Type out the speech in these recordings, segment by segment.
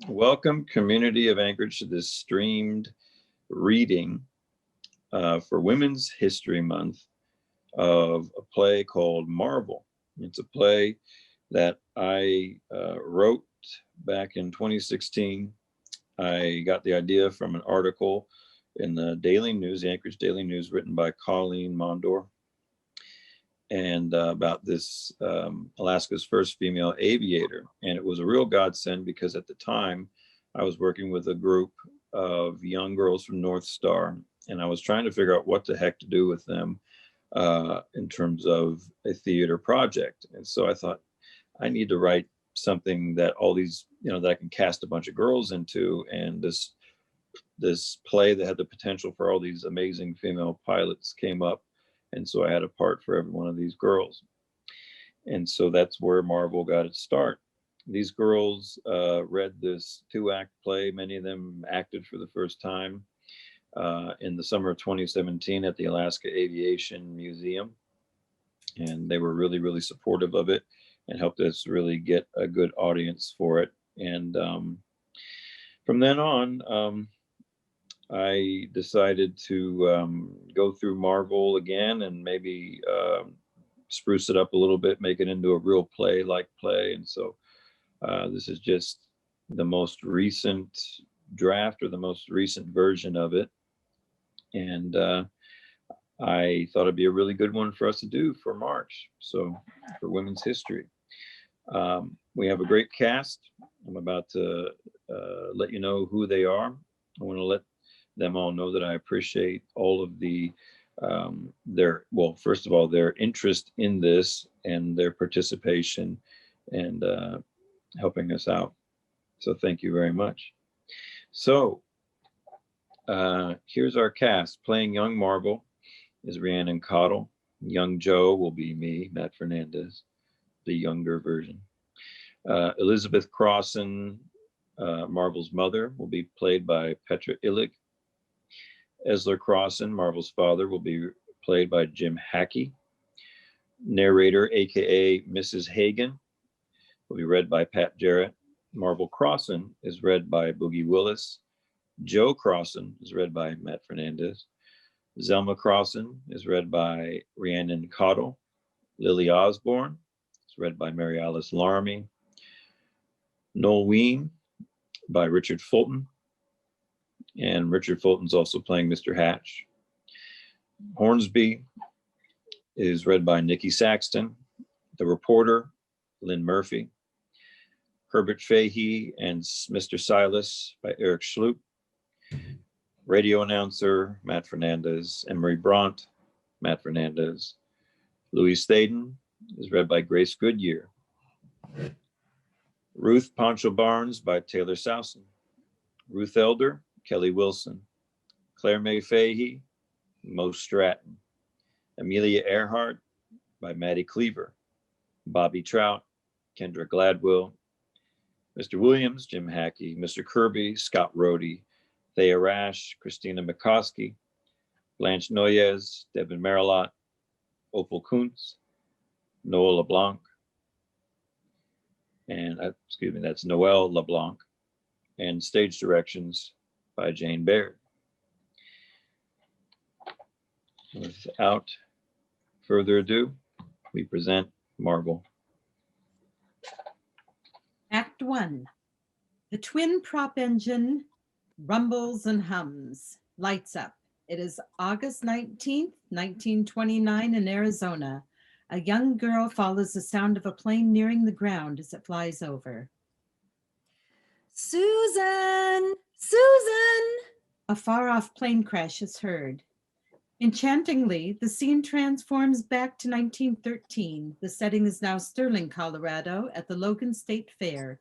Welcome, community of Anchorage, to this streamed reading for Women's History Month of a play called Marvel. It's a play that I wrote back in 2016. I got the idea from an article in the Daily News, the Anchorage Daily News, written by Colleen Mondor, and about this Alaska's first female aviator. And it was a real godsend because at the time I was working with a group of young girls from North Star, and I was trying to figure out what the heck to do with them in terms of a theater project. And so I thought, I need to write something that all these, that I can cast a bunch of girls into, and this play that had the potential for all these amazing female pilots came up. And so I had a part for every one of these girls. And so that's where Marvel got its start. These girls read this 2-act play. Many of them acted for the first time in the summer of 2017 at the Alaska Aviation Museum. And they were really, really supportive of it and helped us really get a good audience for it. And from then on, I decided to go through Marvel again and maybe spruce it up a little bit, make it into a real play-like play. And so this is just the most recent draft or the most recent version of it. And I thought it'd be a really good one for us to do for March, so for Women's History. We have a great cast. I'm about to let you know who they are. I want to let them all know that I appreciate all of the first of all, their interest in this and their participation and helping us out. So thank you very much. So here's our cast. Playing young Marvel is Rhiannon Cottle. Young Joe will be me, Matt Fernandez, the younger version. Elizabeth Crosson, Marvel's mother, will be played by Petra Illig. Esler Crosson, Marvel's father, will be played by Jim Hackey. Narrator, aka Mrs. Hagen, will be read by Pat Jarrett. Marvel Crosson is read by Boogie Willis. Joe Crosson is read by Matt Fernandez. Zelma Crosson is read by Rhiannon Cottle. Lily Osborne is read by Mary Alice Larmy. Noel Ween by Richard Fulton. And Richard Fulton's also playing Mr. Hatch. Hornsby is read by Nikki Saxton. The reporter, Lynn Murphy. Herbert Fahey and Mr. Silas by Eric Schloop. Radio announcer, Matt Fernandez. Emery Brandt, Matt Fernandez. Louise Thaden is read by Grace Goodyear. Ruth Poncho Barnes by Taylor Sowson. Ruth Elder, Kelly Wilson. Claire May Fahey, Mo Stratton. Amelia Earhart by Maddie Cleaver. Bobby Trout, Kendra Gladwell. Mr. Williams, Jim Hackey. Mr. Kirby, Scott Rohde. Thea Rash, Christina McCoskey. Blanche Noyes, Devin Marilot. Opal Kuntz, Noel LeBlanc. And that's Noel LeBlanc. And stage directions by Jane Baird. Without further ado, we present Marvel. Act 1. The twin prop engine rumbles and hums. Lights up. It is August 19th, 1929 in Arizona. A young girl follows the sound of a plane nearing the ground as it flies over. Susan! Susan! A far-off plane crash is heard. Enchantingly, the scene transforms back to 1913. The setting is now Sterling, Colorado, at the Logan State Fair.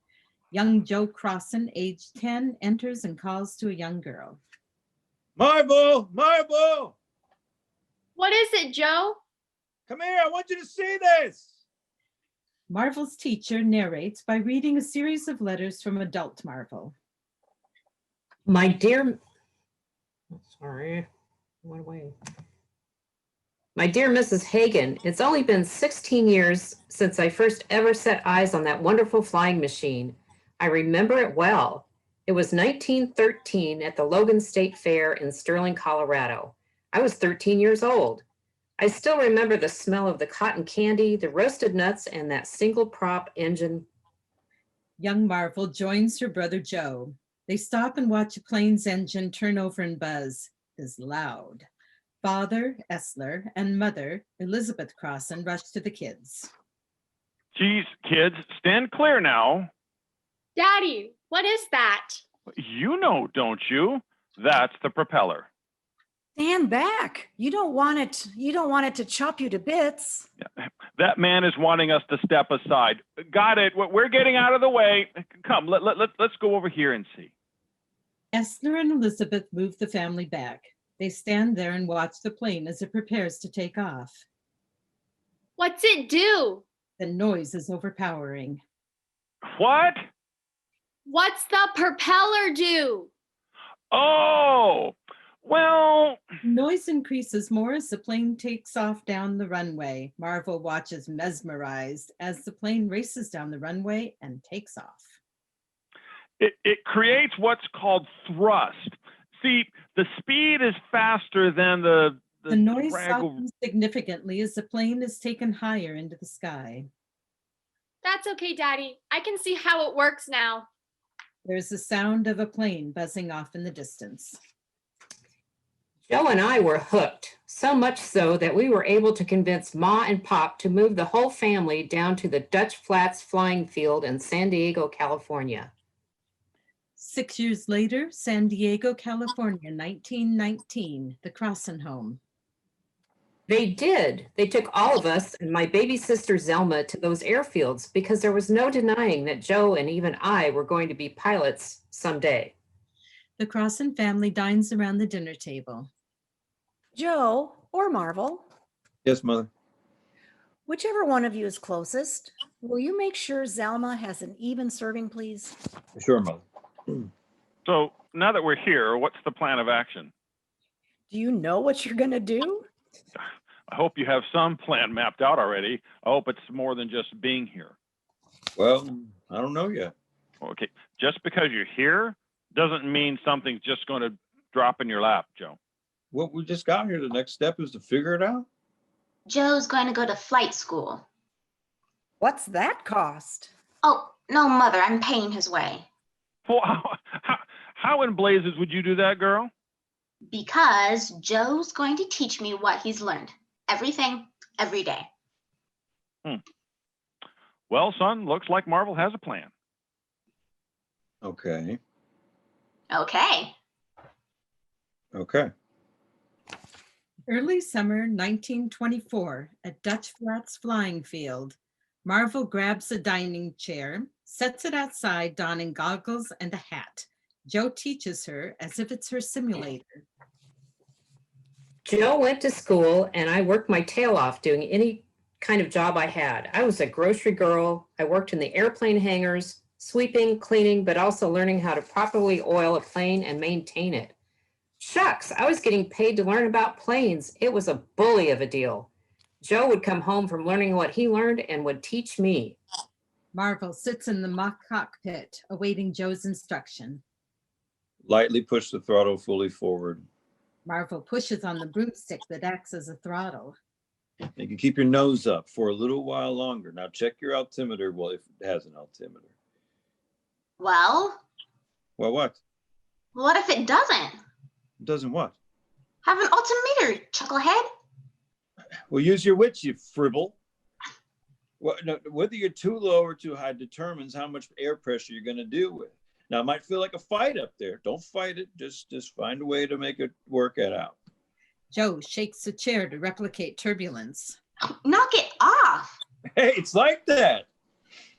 Young Joe Crosson, age 10, enters and calls to a young girl. Marvel! Marvel! What is it, Joe? Come here, I want you to see this. Marvel's teacher narrates by reading a series of letters from adult Marvel. My dear, sorry, went away. My dear Mrs. Hagen, it's only been 16 years since I first ever set eyes on that wonderful flying machine. I remember it well. It was 1913 at the Logan State Fair in Sterling, Colorado. I was 13 years old. I still remember the smell of the cotton candy, the roasted nuts, and that single prop engine. Young Marvel joins her brother Joe. They stop and watch a plane's engine turn over and buzz. It is loud. Father, Essler, and mother, Elizabeth Crosson, rush to the kids. Geez, kids, stand clear now. Daddy, what is that? You know, don't you? That's the propeller. Stand back. You don't want it to chop you to bits. That man is wanting us to step aside. Got it. We're getting out of the way. Come, let's go over here and see. Essler and Elizabeth move the family back. They stand there and watch the plane as it prepares to take off. What's it do? The noise is overpowering. What? What's the propeller do? Oh, well, Noise increases more as the plane takes off down the runway. Marvel watches mesmerized as the plane races down the runway and takes off. it creates what's called thrust. See, the speed is faster than the The noise drag softens significantly as the plane is taken higher into the sky. That's okay, Daddy. I can see how it works now. There's the sound of a plane buzzing off in the distance. Joe and I were hooked, so much so that we were able to convince Ma and Pop to move the whole family down to the Dutch Flats Flying Field in San Diego, California. 6 years later, San Diego, California, 1919, the Crosson home. They did. They took all of us and my baby sister Zelma to those airfields because there was no denying that Joe and even I were going to be pilots someday. The Crosson family dines around the dinner table. Joe or Marvel, Yes, Mother. whichever one of you is closest, will you make sure Zelma has an even serving, please? Sure, Mother. So now that we're here, what's the plan of action? Do you know what you're going to do? I hope you have some plan mapped out already. I hope it's more than just being here. Well, I don't know yet. Okay, just because you're here doesn't mean something's just going to drop in your lap, Joe. Well, we just got here. The next step is to figure it out. Joe's going to go to flight school. What's that cost? Oh, no, Mother, I'm paying his way. Well, how in blazes would you do that, girl? Because Joe's going to teach me what he's learned. Everything, every day. Well, son, looks like Marvel has a plan. Okay. Okay. Okay. Early summer 1924 at Dutch Flats Flying Field, Marvel grabs a dining chair, sets it outside, donning goggles and a hat. Joe teaches her as if it's her simulator. Joe went to school and I worked my tail off doing any kind of job I had. I was a grocery girl. I worked in the airplane hangars, sweeping, cleaning, but also learning how to properly oil a plane and maintain it. Shucks, I was getting paid to learn about planes. It was a bully of a deal. Joe would come home from learning what he learned and would teach me. Marvel sits in the mock cockpit, awaiting Joe's instruction. Lightly push the throttle fully forward. Marvel pushes on the broomstick that acts as a throttle. You can keep your nose up for a little while longer. Now check your altimeter. Well, if it has an altimeter. Well, Well, what? what if it doesn't? It doesn't what? Have an altimeter, chucklehead. Well, use your wits, you fribble. Well, no, whether you're too low or too high determines how much air pressure you're going to deal with. Now, it might feel like a fight up there. Don't fight it. Just find a way to make it work it out. Joe shakes the chair to replicate turbulence. Knock it off. Hey, it's like that.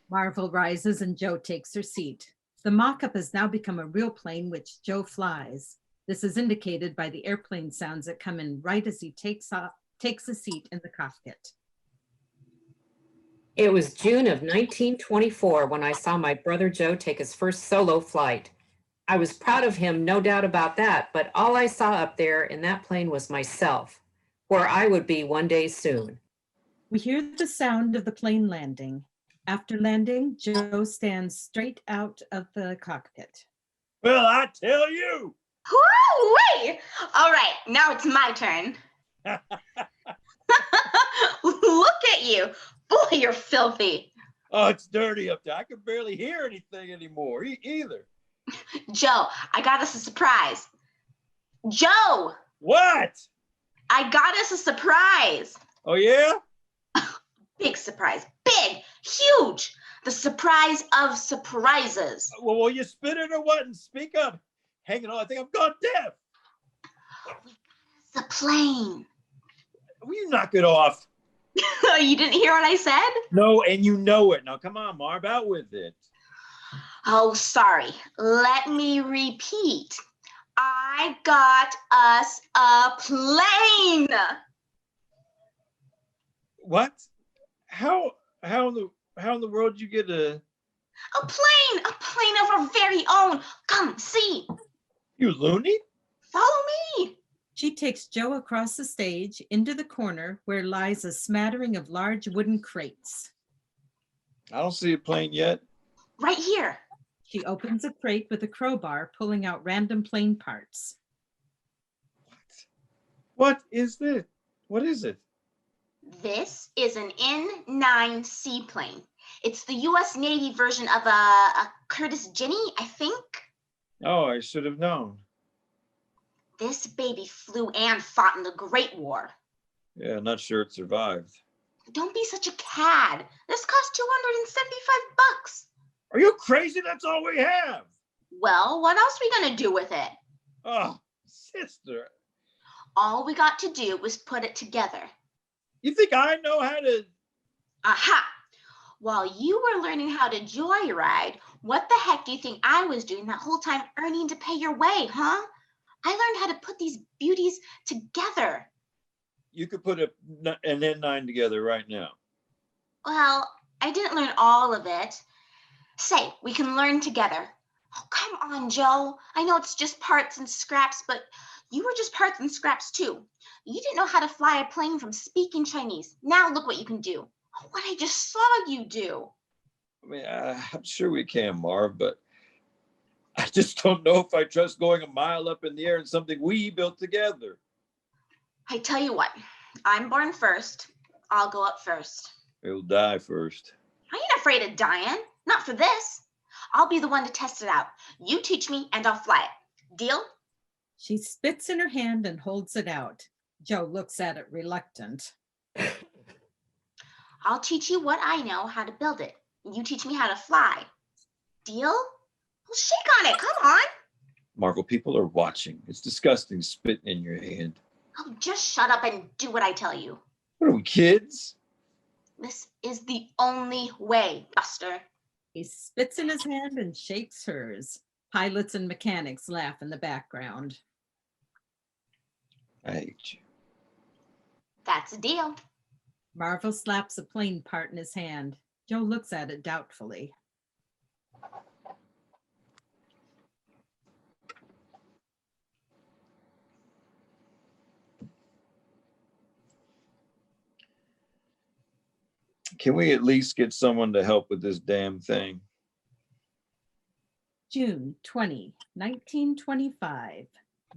Marvel rises and Joe takes her seat. The mock-up has now become a real plane which Joe flies. This is indicated by the airplane sounds that come in right as he takes a seat in the cockpit. It was June of 1924 when I saw my brother Joe take his first solo flight. I was proud of him, no doubt about that, but all I saw up there in that plane was myself, where I would be one day soon. We hear the sound of the plane landing. After landing, Joe stands straight out of the cockpit. Well, I tell you. Woo-wee! All right, now it's my turn. Look at you. Boy, you're filthy. Oh, it's dirty up there. I can barely hear anything anymore either. Joe, I got us a surprise. Joe, What? I got us a surprise. Oh, yeah? Big surprise. Big, huge. The surprise of surprises. Well, will you spit it or what? And speak up. Hang on, I think I've gone deaf. It's a plane. Will you knock it off? You didn't hear what I said? No, and you know it. Now, come on, Marv, out with it. Oh, sorry. Let me repeat. I got us a plane. What? How in the world did you get a A plane of our very own. Come, see. you loony? Follow me. She takes Joe across the stage into the corner where lies a smattering of large wooden crates. I don't see a plane yet. Right here. She opens a crate with a crowbar, pulling out random plane parts. What is this? What is it? This is an N9 seaplane. It's the U.S. Navy version of a Curtis Jenny, I think. Oh, I should have known. This baby flew and fought in the Great War. Yeah, not sure it survived. Don't be such a cad. This cost $275. Are you crazy? That's all we have. Well, what else are we gonna do with it? Oh, sister. All we got to do was put it together. You think I know how to? Aha! While you were learning how to joyride, what the heck do you think I was doing that whole time earning to pay your way, huh? I learned how to put these beauties together. You could put an N9 together right now. Well, I didn't learn all of it. Say, we can learn together. Oh, come on, Joe. I know it's just parts and scraps, but you were just parts and scraps too. You didn't know how to fly a plane from speaking Chinese. Now look what you can do. Oh, what I just saw you do. I mean, I'm sure we can, Marv, but I just don't know if I trust going a mile up in the air in something we built together. I tell you what, I'm born first. I'll go up first. It'll die first. I ain't afraid of dying. Not for this. I'll be the one to test it out. You teach me and I'll fly it. Deal? She spits in her hand and holds it out. Joe looks at it reluctant. I'll teach you what I know how to build it. You teach me how to fly. Deal? Well, shake on it. Come on. Marvel, people are watching. It's disgusting spitting in your hand. Oh, just shut up and do what I tell you. What are we, kids? This is the only way, Buster. He spits in his hand and shakes hers. Pilots and mechanics laugh in the background. I hate you. That's a deal. Marvel slaps a plane part in his hand. Joe looks at it doubtfully. Can we at least get someone to help with this damn thing? June 20, 1925.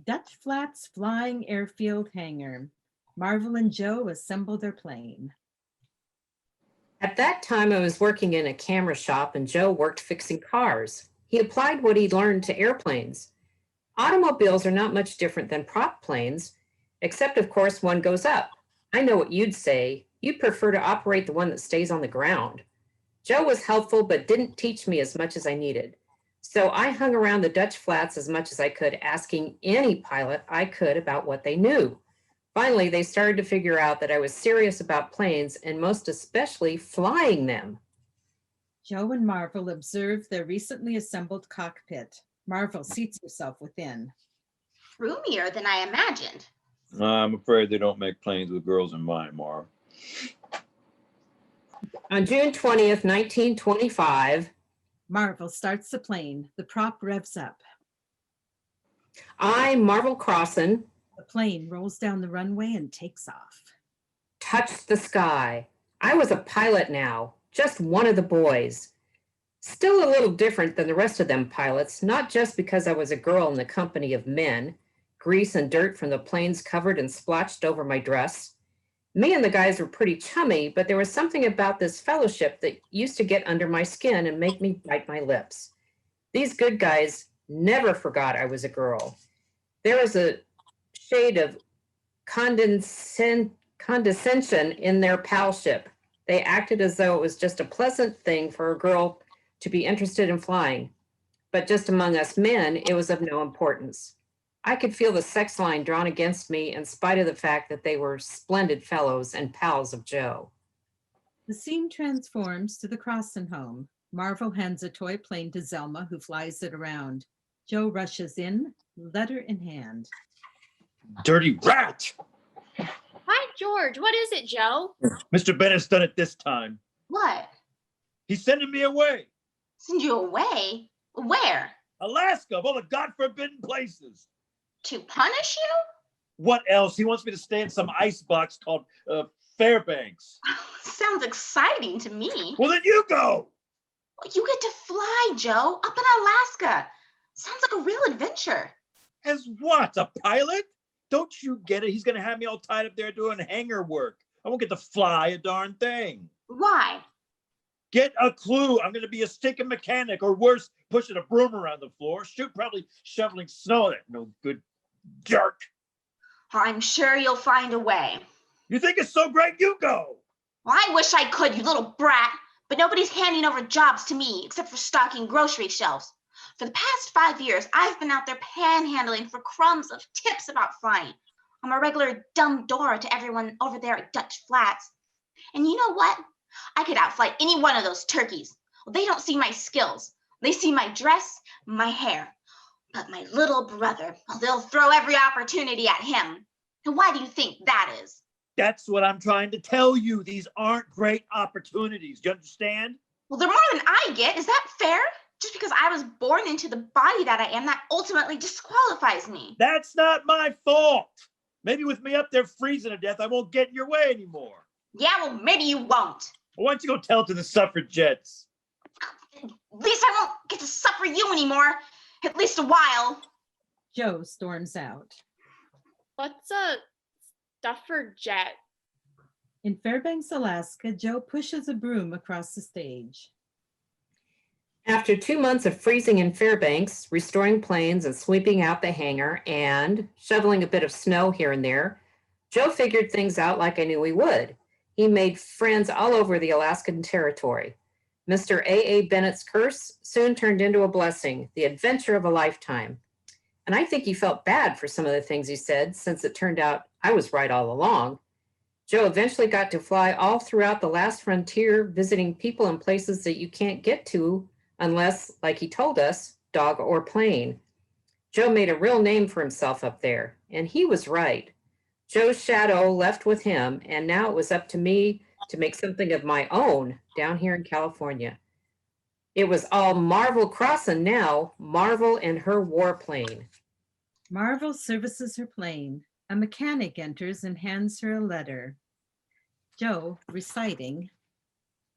Dutch Flats Flying Airfield Hangar. Marvel and Joe assemble their plane. At that time, I was working in a camera shop and Joe worked fixing cars. He applied what he'd learned to airplanes. Automobiles are not much different than prop planes, except of course one goes up. I know what you'd say. You'd prefer to operate the one that stays on the ground. Joe was helpful, but didn't teach me as much as I needed. So I hung around the Dutch Flats as much as I could, asking any pilot I could about what they knew. Finally, they started to figure out that I was serious about planes and most especially flying them. Joe and Marvel observe their recently assembled cockpit. Marvel seats herself within. Roomier than I imagined. I'm afraid they don't make planes with girls in mind, Marv. On June 20th, 1925, Marvel starts the plane. The prop revs up. I, Marvel Crosson, The plane rolls down the runway and takes off. touched the sky. I was a pilot now, just one of the boys. Still a little different than the rest of them pilots, not just because I was a girl in the company of men, grease and dirt from the planes covered and splotched over my dress. Me and the guys were pretty chummy, but there was something about this fellowship that used to get under my skin and make me bite my lips. These good guys never forgot I was a girl. There was a shade of condescension in their palship. They acted as though it was just a pleasant thing for a girl to be interested in flying. But just among us men, it was of no importance. I could feel the sex line drawn against me in spite of the fact that they were splendid fellows and pals of Joe. The scene transforms to the Crosson home. Marvel hands a toy plane to Zelma, who flies it around. Joe rushes in, letter in hand. Dirty rat! Hi, George. What is it, Joe? Mr. Bennett's done it this time. What? He's sending me away. Send you away? Where? Alaska, of all the God-forbidden places. To punish you? What else? He wants me to stay in some icebox called Fairbanks. Sounds exciting to me. Well, then you go. You get to fly, Joe, up in Alaska. Sounds like a real adventure. As what, a pilot? Don't you get it? He's going to have me all tied up there doing hangar work. I won't get to fly a darn thing. Why? Get a clue. I'm going to be a stinking mechanic, or worse, pushing a broom around the floor. Shoot, probably shoveling snow. That no good jerk. I'm sure you'll find a way. You think it's so great? You go. Well, I wish I could, you little brat, but nobody's handing over jobs to me except for stocking grocery shelves. For the past 5 years, I've been out there panhandling for crumbs of tips about flying. I'm a regular dumb Dora to everyone over there at Dutch Flats. And you know what? I could outfly any one of those turkeys. Well, they don't see my skills. They see my dress, my hair. But my little brother, well, they'll throw every opportunity at him. And why do you think that is? That's what I'm trying to tell you. These aren't great opportunities. Do you understand? Well, they're more than I get. Is that fair? Just because I was born into the body that I am, that ultimately disqualifies me. That's not my fault. Maybe with me up there freezing to death, I won't get in your way anymore. Yeah, well, maybe you won't. Well, why don't you go tell it to the suffragettes? At least I won't get to suffer you anymore. At least a while. Joe storms out. What's a suffragette? In Fairbanks, Alaska, Joe pushes a broom across the stage. After 2 months of freezing in Fairbanks, restoring planes and sweeping out the hangar and shoveling a bit of snow here and there, Joe figured things out like I knew he would. He made friends all over the Alaskan territory. Mr. A.A. Bennett's curse soon turned into a blessing, the adventure of a lifetime. And I think he felt bad for some of the things he said, since it turned out I was right all along. Joe eventually got to fly all throughout the last frontier, visiting people and places that you can't get to unless, like he told us, dog or plane. Joe made a real name for himself up there, and he was right. Joe's shadow left with him, and now it was up to me to make something of my own down here in California. It was all Marvel Crosson now, Marvel and her warplane. Marvel services her plane. A mechanic enters and hands her a letter. Joe, reciting.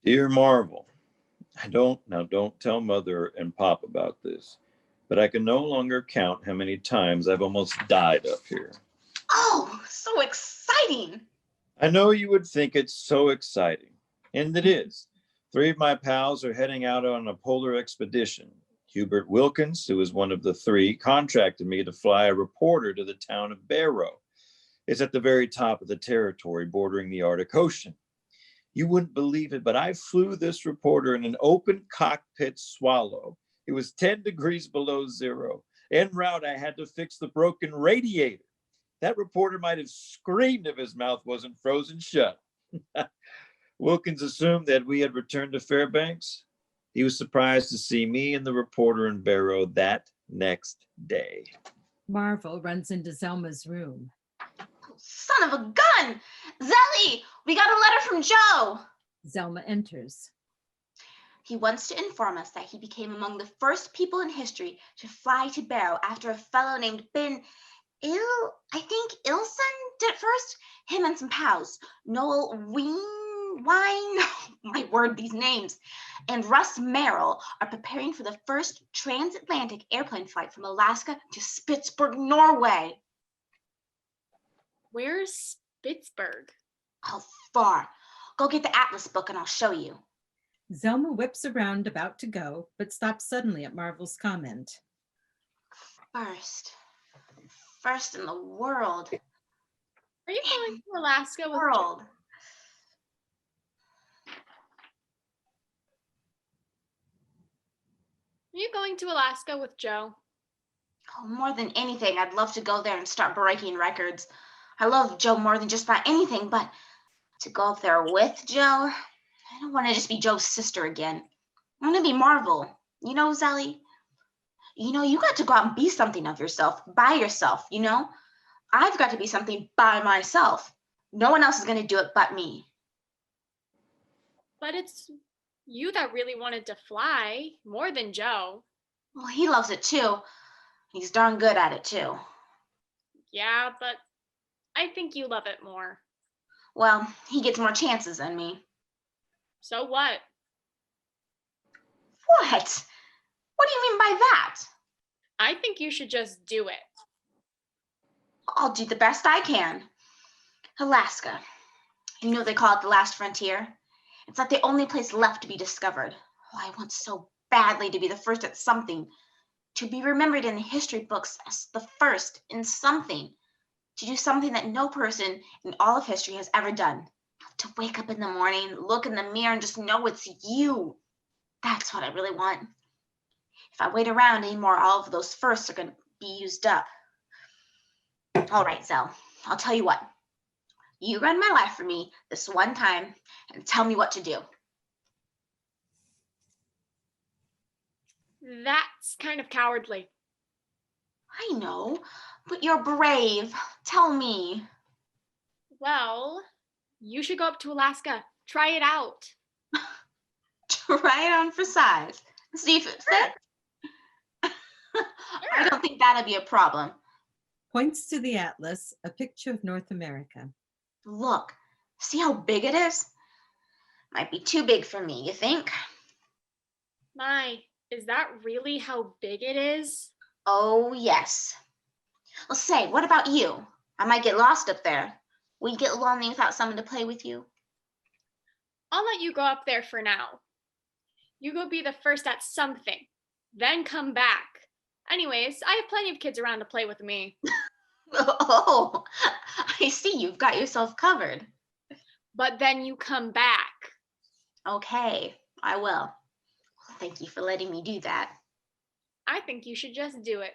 Dear Marvel, don't tell Mother and Pop about this, but I can no longer count how many times I've almost died up here. Oh, so exciting. I know you would think it's so exciting, and it is. 3 of my pals are heading out on a polar expedition. Hubert Wilkins, who is one of the 3, contracted me to fly a reporter to the town of Barrow. It's at the very top of the territory bordering the Arctic Ocean. You wouldn't believe it, but I flew this reporter in an open cockpit Swallow. It was 10 degrees below zero. En route, I had to fix the broken radiator. That reporter might have screamed if his mouth wasn't frozen shut. Wilkins assumed that we had returned to Fairbanks. He was surprised to see me and the reporter in Barrow that next day. Marvel runs into Zelma's room. Son of a gun! Zelly, we got a letter from Joe. Zelma enters. He wants to inform us that he became among the first people in history to fly to Barrow after a fellow named I think Ilson did it first. Him and some pals, Noel Wine, my word, these names, and Russ Merrill are preparing for the first transatlantic airplane flight from Alaska to Spitsberg, Norway. Where's Pittsburgh? How far? Go get the atlas book and I'll show you. Zelma whips around about to go, but stops suddenly at Marvel's comment. First in the world. Are you going to Alaska with World. Are you going to Alaska with Joe? Oh, more than anything, I'd love to go there and start breaking records. I love Joe more than just about anything, but to go up there with Joe, I don't want to just be Joe's sister again. I want to be Marvel. You know, Zelly? You know, you got to go out and be something of yourself, by yourself, you know? I've got to be something by myself. No one else is going to do it but me. But it's you that really wanted to fly more than Joe. Well, he loves it too. He's darn good at it too. Yeah, but I think you love it more. Well, he gets more chances than me. So what? What? What do you mean by that? I think you should just do it. I'll do the best I can. Alaska. You know they call it the last frontier? It's like the only place left to be discovered. Oh, I want so badly to be the first at something. To be remembered in the history books as the first in something. To do something that no person in all of history has ever done. To wake up in the morning, look in the mirror, and just know it's you. That's what I really want. If I wait around anymore, all of those firsts are going to be used up. All right, Zell, I'll tell you what. You run my life for me this one time and tell me what to do. That's kind of cowardly. I know, but you're brave. Tell me. Well, you should go up to Alaska. Try it out. Try it on for size. See if it fits. I don't think that'll be a problem. Points to the atlas, a picture of North America. Look, see how big it is? Might be too big for me, you think? My, is that really how big it is? Oh, yes. Well, say, what about you? I might get lost up there. Will you get lonely without someone to play with you? I'll let you go up there for now. You go be the first at something, then come back. Anyways, I have plenty of kids around to play with me. Oh, I see you've got yourself covered. But then you come back. Okay, I will. Thank you for letting me do that. I think you should just do it.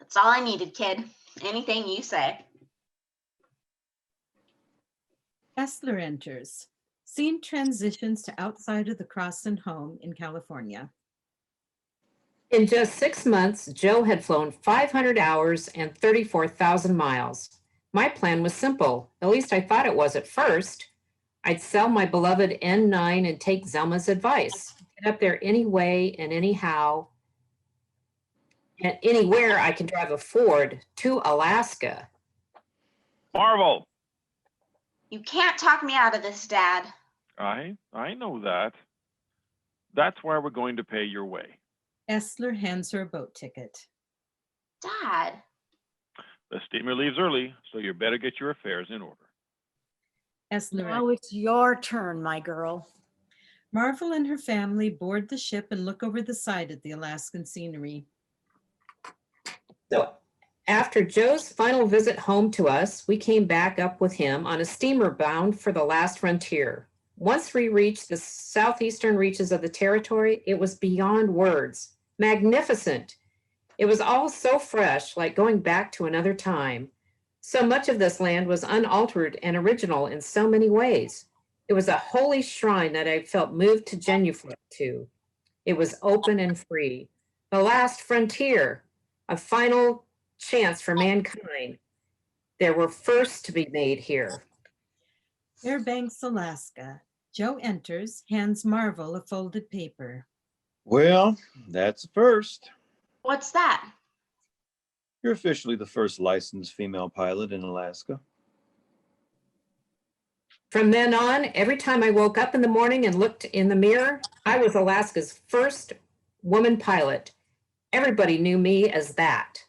That's all I needed, kid. Anything you say. Kessler enters. Scene transitions to outside of the Crosson home in California. In just 6 months, Joe had flown 500 hours and 34,000 miles. My plan was simple. At least I thought it was at first. I'd sell my beloved N9 and take Zelma's advice. Get up there anyway and anyhow. And anywhere I can drive a Ford to Alaska. Marvel. You can't talk me out of this, Dad. I know that. That's why we're going to pay your way. Essler hands her a boat ticket. Dad. The steamer leaves early, so you better get your affairs in order. Essler. Now it's your turn, my girl. Marvel and her family board the ship and look over the side at the Alaskan scenery. So after Joe's final visit home to us, we came back up with him on a steamer bound for the last frontier. Once we reached the southeastern reaches of the territory, it was beyond words. Magnificent. It was all so fresh, like going back to another time. So much of this land was unaltered and original in so many ways. It was a holy shrine that I felt moved to genuflect to. It was open and free. The last frontier, a final chance for mankind. There were firsts to be made here. Fairbanks, Alaska. Joe enters, hands Marvel a folded paper. Well, that's a first. What's that? You're officially the first licensed female pilot in Alaska. From then on, every time I woke up in the morning and looked in the mirror, I was Alaska's first woman pilot. Everybody knew me as that.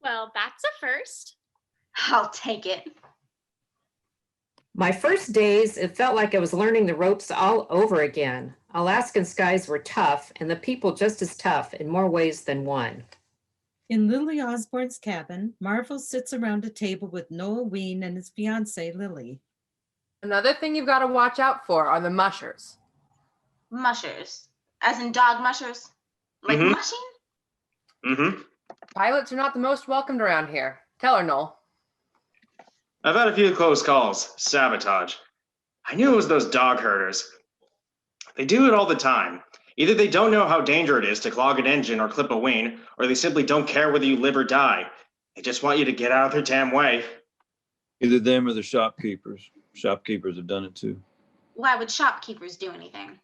Well, that's a first. I'll take it. My first days, it felt like I was learning the ropes all over again. Alaskan skies were tough, and the people just as tough in more ways than one. In Lily Osborne's cabin, Marvel sits around a table with Noel Ween and his fiancée, Lily. Another thing you've got to watch out for are the mushers. Mushers. As in dog mushers? Like Mhm. mushing? Mm-hmm. Pilots are not the most welcomed around here. Tell her, Noel. I've had a few close calls. Sabotage. I knew it was those dog herders. They do it all the time. Either they don't know how dangerous it is to clog an engine or clip a wing, or they simply don't care whether you live or die. They just want you to get out of their damn way. Either them or the shopkeepers. Shopkeepers have done it too. Why would shopkeepers do anything?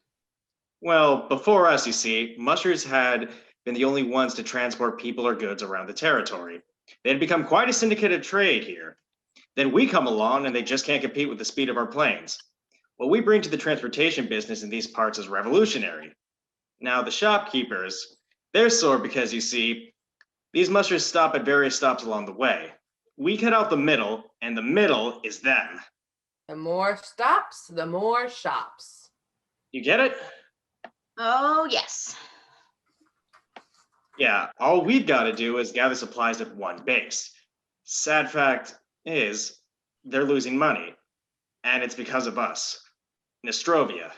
Well, before us, you see, mushers had been the only ones to transport people or goods around the territory. They had become quite a syndicated trade here. Then we come along and they just can't compete with the speed of our planes. What we bring to the transportation business in these parts is revolutionary. Now, the shopkeepers, they're sore because, you see, these mushers stop at various stops along the way. We cut out the middle, and the middle is them. The more stops, the more shops. You get it? Oh, yes. Yeah, all we've got to do is gather supplies at one base. Sad fact is, they're losing money, and it's because of us. Nostrovia.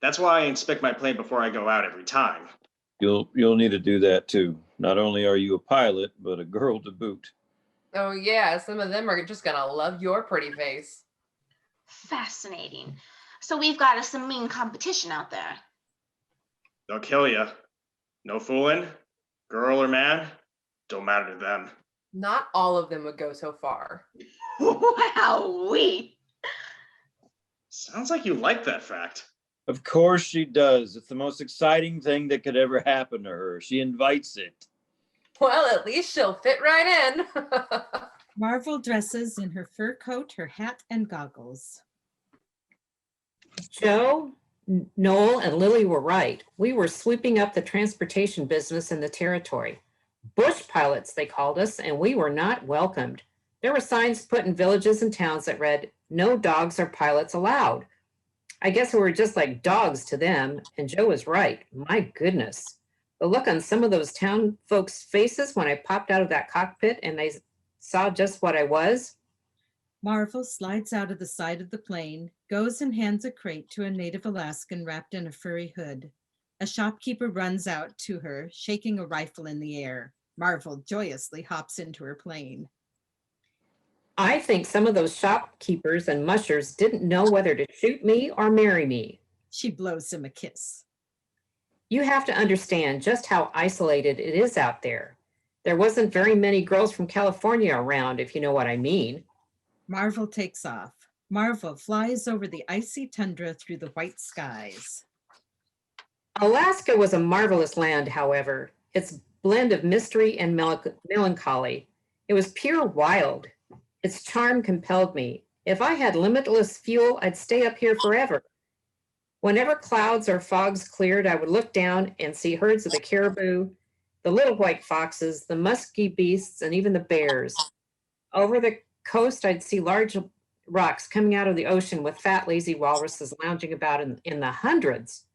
That's why I inspect my plane before I go out every time. You'll need to do that too. Not only are you a pilot, but a girl to boot. Oh yeah, some of them are just gonna love your pretty face. Fascinating. So we've got us some mean competition out there. They'll kill you. No fooling. Girl or man, don't matter to them. Not all of them would go so far. Wowee. Sounds like you like that fact. Of course she does. It's the most exciting thing that could ever happen to her. She invites it. Well, at least she'll fit right in. Marvel dresses in her fur coat, her hat, and goggles. Joe, Noel, and Lily were right. We were sweeping up the transportation business in the territory. Bush pilots, they called us, and we were not welcomed. There were signs put in villages and towns that read, "No dogs or pilots allowed." I guess we were just like dogs to them, and Joe was right. My goodness. The look on some of those town folks' faces when I popped out of that cockpit and they saw just what I was. Marvel slides out of the side of the plane, goes and hands a crate to a native Alaskan wrapped in a furry hood. A shopkeeper runs out to her, shaking a rifle in the air. Marvel joyously hops into her plane. I think some of those shopkeepers and mushers didn't know whether to shoot me or marry me. She blows him a kiss. You have to understand just how isolated it is out there. There wasn't very many girls from California around, if you know what I mean. Marvel takes off. Marvel flies over the icy tundra through the white skies. Alaska was a marvelous land, however. Its blend of mystery and melancholy. It was pure wild. Its charm compelled me. If I had limitless fuel, I'd stay up here forever. Whenever clouds or fogs cleared, I would look down and see herds of the caribou, the little white foxes, the musky beasts, and even the bears. Over the coast, I'd see large rocks coming out of the ocean with fat, lazy walruses lounging about in the hundreds.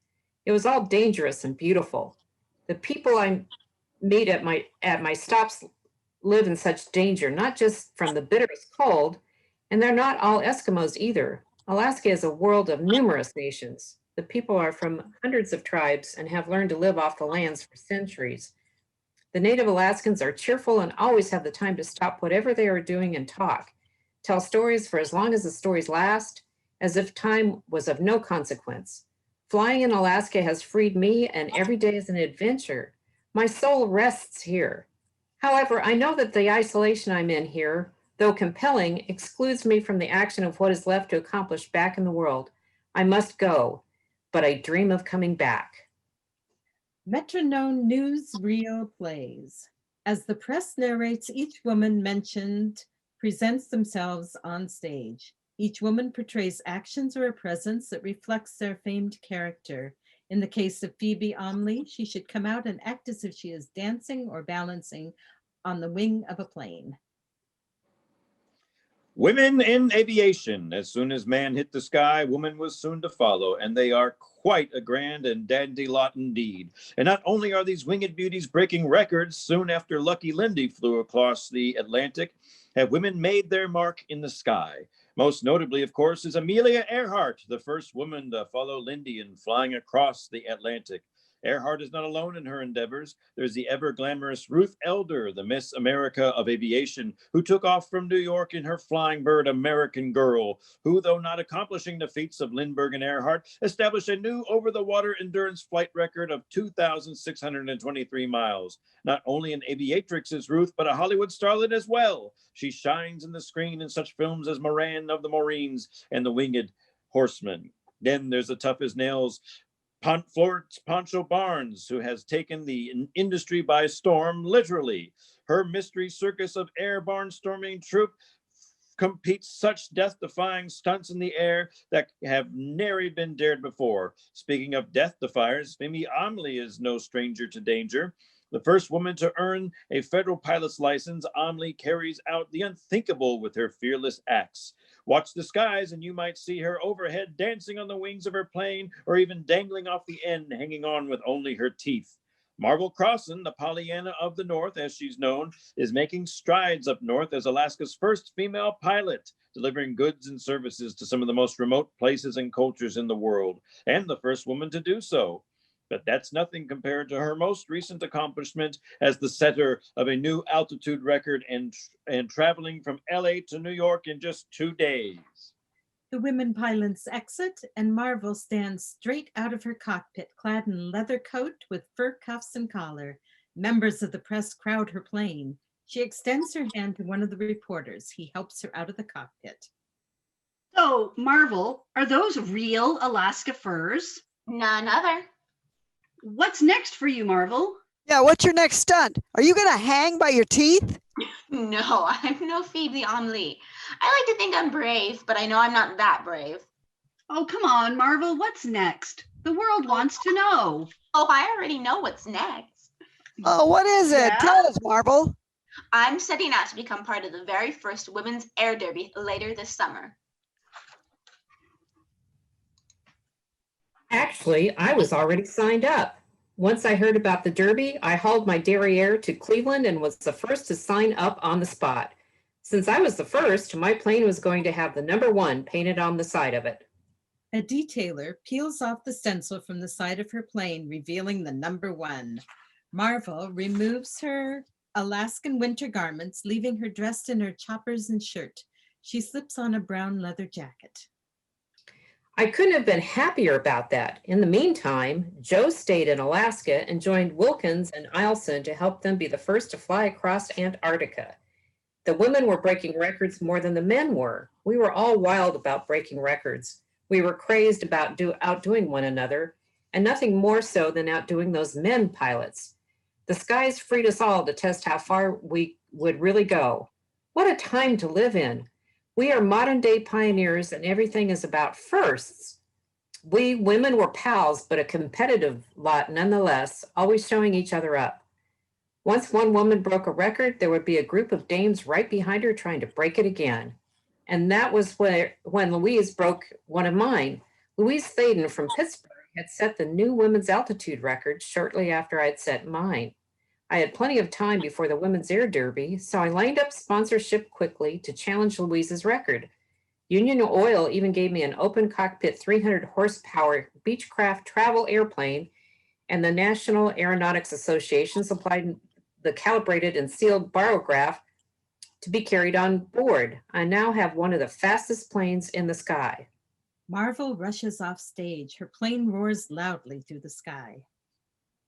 It was all dangerous and beautiful. The people I meet at my stops live in such danger, not just from the bitterest cold, and they're not all Eskimos either. Alaska is a world of numerous nations. The people are from hundreds of tribes and have learned to live off the lands for centuries. The native Alaskans are cheerful and always have the time to stop whatever they are doing and talk, tell stories for as long as the stories last, as if time was of no consequence. Flying in Alaska has freed me, and every day is an adventure. My soul rests here. However, I know that the isolation I'm in here, though compelling, excludes me from the action of what is left to accomplish back in the world. I must go, but I dream of coming back. Metronome newsreel plays. As the press narrates, each woman mentioned presents themselves on stage. Each woman portrays actions or a presence that reflects their famed character. In the case of Phoebe Omley, she should come out and act as if she is dancing or balancing on the wing of a plane. Women in aviation. As soon as man hit the sky, woman was soon to follow, and they are quite a grand and dandy lot indeed. And not only are these winged beauties breaking records, soon after Lucky Lindy flew across the Atlantic, have women made their mark in the sky. Most notably, of course, is Amelia Earhart, the first woman to follow Lindy in flying across the Atlantic. Earhart is not alone in her endeavors. There's the ever glamorous Ruth Elder, the Miss America of Aviation, who took off from New York in her Flying Bird American Girl, who, though not accomplishing the feats of Lindbergh and Earhart, established a new over-the-water endurance flight record of 2,623 miles. Not only an aviatrix is Ruth, but a Hollywood starlet as well. She shines in the screen in such films as Moran of the Marines and The Winged Horseman. Then there's the tough as nails Florence Pancho Barnes, who has taken the industry by storm, literally. Her mystery circus of air barnstorming troupe competes such death-defying stunts in the air that have never been dared before. Speaking of death defiers, Phoebe Omley is no stranger to danger. The first woman to earn a federal pilot's license, Omley carries out the unthinkable with her fearless acts. Watch the skies and you might see her overhead dancing on the wings of her plane or even dangling off the end, hanging on with only her teeth. Marvel Crosson, the Pollyanna of the North, as she's known, is making strides up north as Alaska's first female pilot, delivering goods and services to some of the most remote places and cultures in the world, and the first woman to do so. But that's nothing compared to her most recent accomplishment as the setter of a new altitude record and traveling from LA to New York in just 2 days. The women pilots exit, and Marvel stands straight out of her cockpit, clad in leather coat with fur cuffs and collar. Members of the press crowd her plane. She extends her hand to one of the reporters. He helps her out of the cockpit. So, Marvel, are those real Alaska furs? None other. What's next for you, Marvel? Yeah, what's your next stunt? Are you going to hang by your teeth? No, I'm no Phoebe Omley. I like to think I'm brave, but I know I'm not that brave. Oh, come on, Marvel. What's next? The world wants to know. Oh, I already know what's next. Oh, what is it? Yeah? Tell us, Marvel. I'm setting out to become part of the very first women's air derby later this summer. Actually, I was already signed up. Once I heard about the Derby, I hauled my derriere to Cleveland and was the first to sign up on the spot. Since I was the first, my plane was going to have the number 1 painted on the side of it. A detailer peels off the stencil from the side of her plane, revealing the number 1. Marvel removes her Alaskan winter garments, leaving her dressed in her choppers and shirt. She slips on a brown leather jacket. I couldn't have been happier about that. In the meantime, Joe stayed in Alaska and joined Wilkins and Eielson to help them be the first to fly across Antarctica. The women were breaking records more than the men were. We were all wild about breaking records. We were crazed about outdoing one another, and nothing more so than outdoing those men pilots. The skies freed us all to test how far we would really go. What a time to live in. We are modern day pioneers and everything is about firsts. We women were pals, but a competitive lot nonetheless, always showing each other up. Once one woman broke a record, there would be a group of dames right behind her trying to break it again. And that was when Louise broke one of mine. Louise Thaden from Pittsburgh had set the new women's altitude record shortly after I'd set mine. I had plenty of time before the Women's Air Derby, so I lined up sponsorship quickly to challenge Louise's record. Union Oil even gave me an open cockpit 300 horsepower Beechcraft travel airplane, and the National Aeronautics Association supplied the calibrated and sealed barograph to be carried on board. I now have one of the fastest planes in the sky. Marvel rushes off stage. Her plane roars loudly through the sky.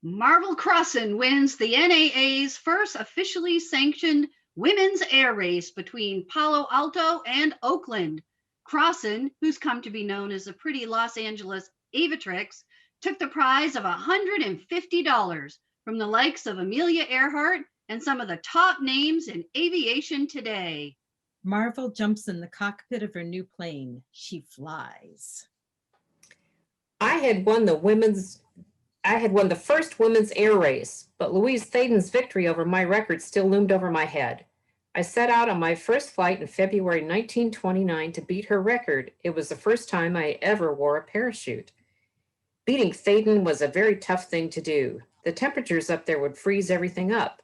Marvel Crosson wins the NAA's first officially sanctioned women's air race between Palo Alto and Oakland. Crosson, who's come to be known as the pretty Los Angeles aviatrix, took the prize of $150 from the likes of Amelia Earhart and some of the top names in aviation today. Marvel jumps in the cockpit of her new plane. She flies. I had won the first women's air race, but Louise Thaden's victory over my record still loomed over my head. I set out on my first flight in February 1929 to beat her record. It was the first time I ever wore a parachute. Beating Thaden was a very tough thing to do. The temperatures up there would freeze everything up.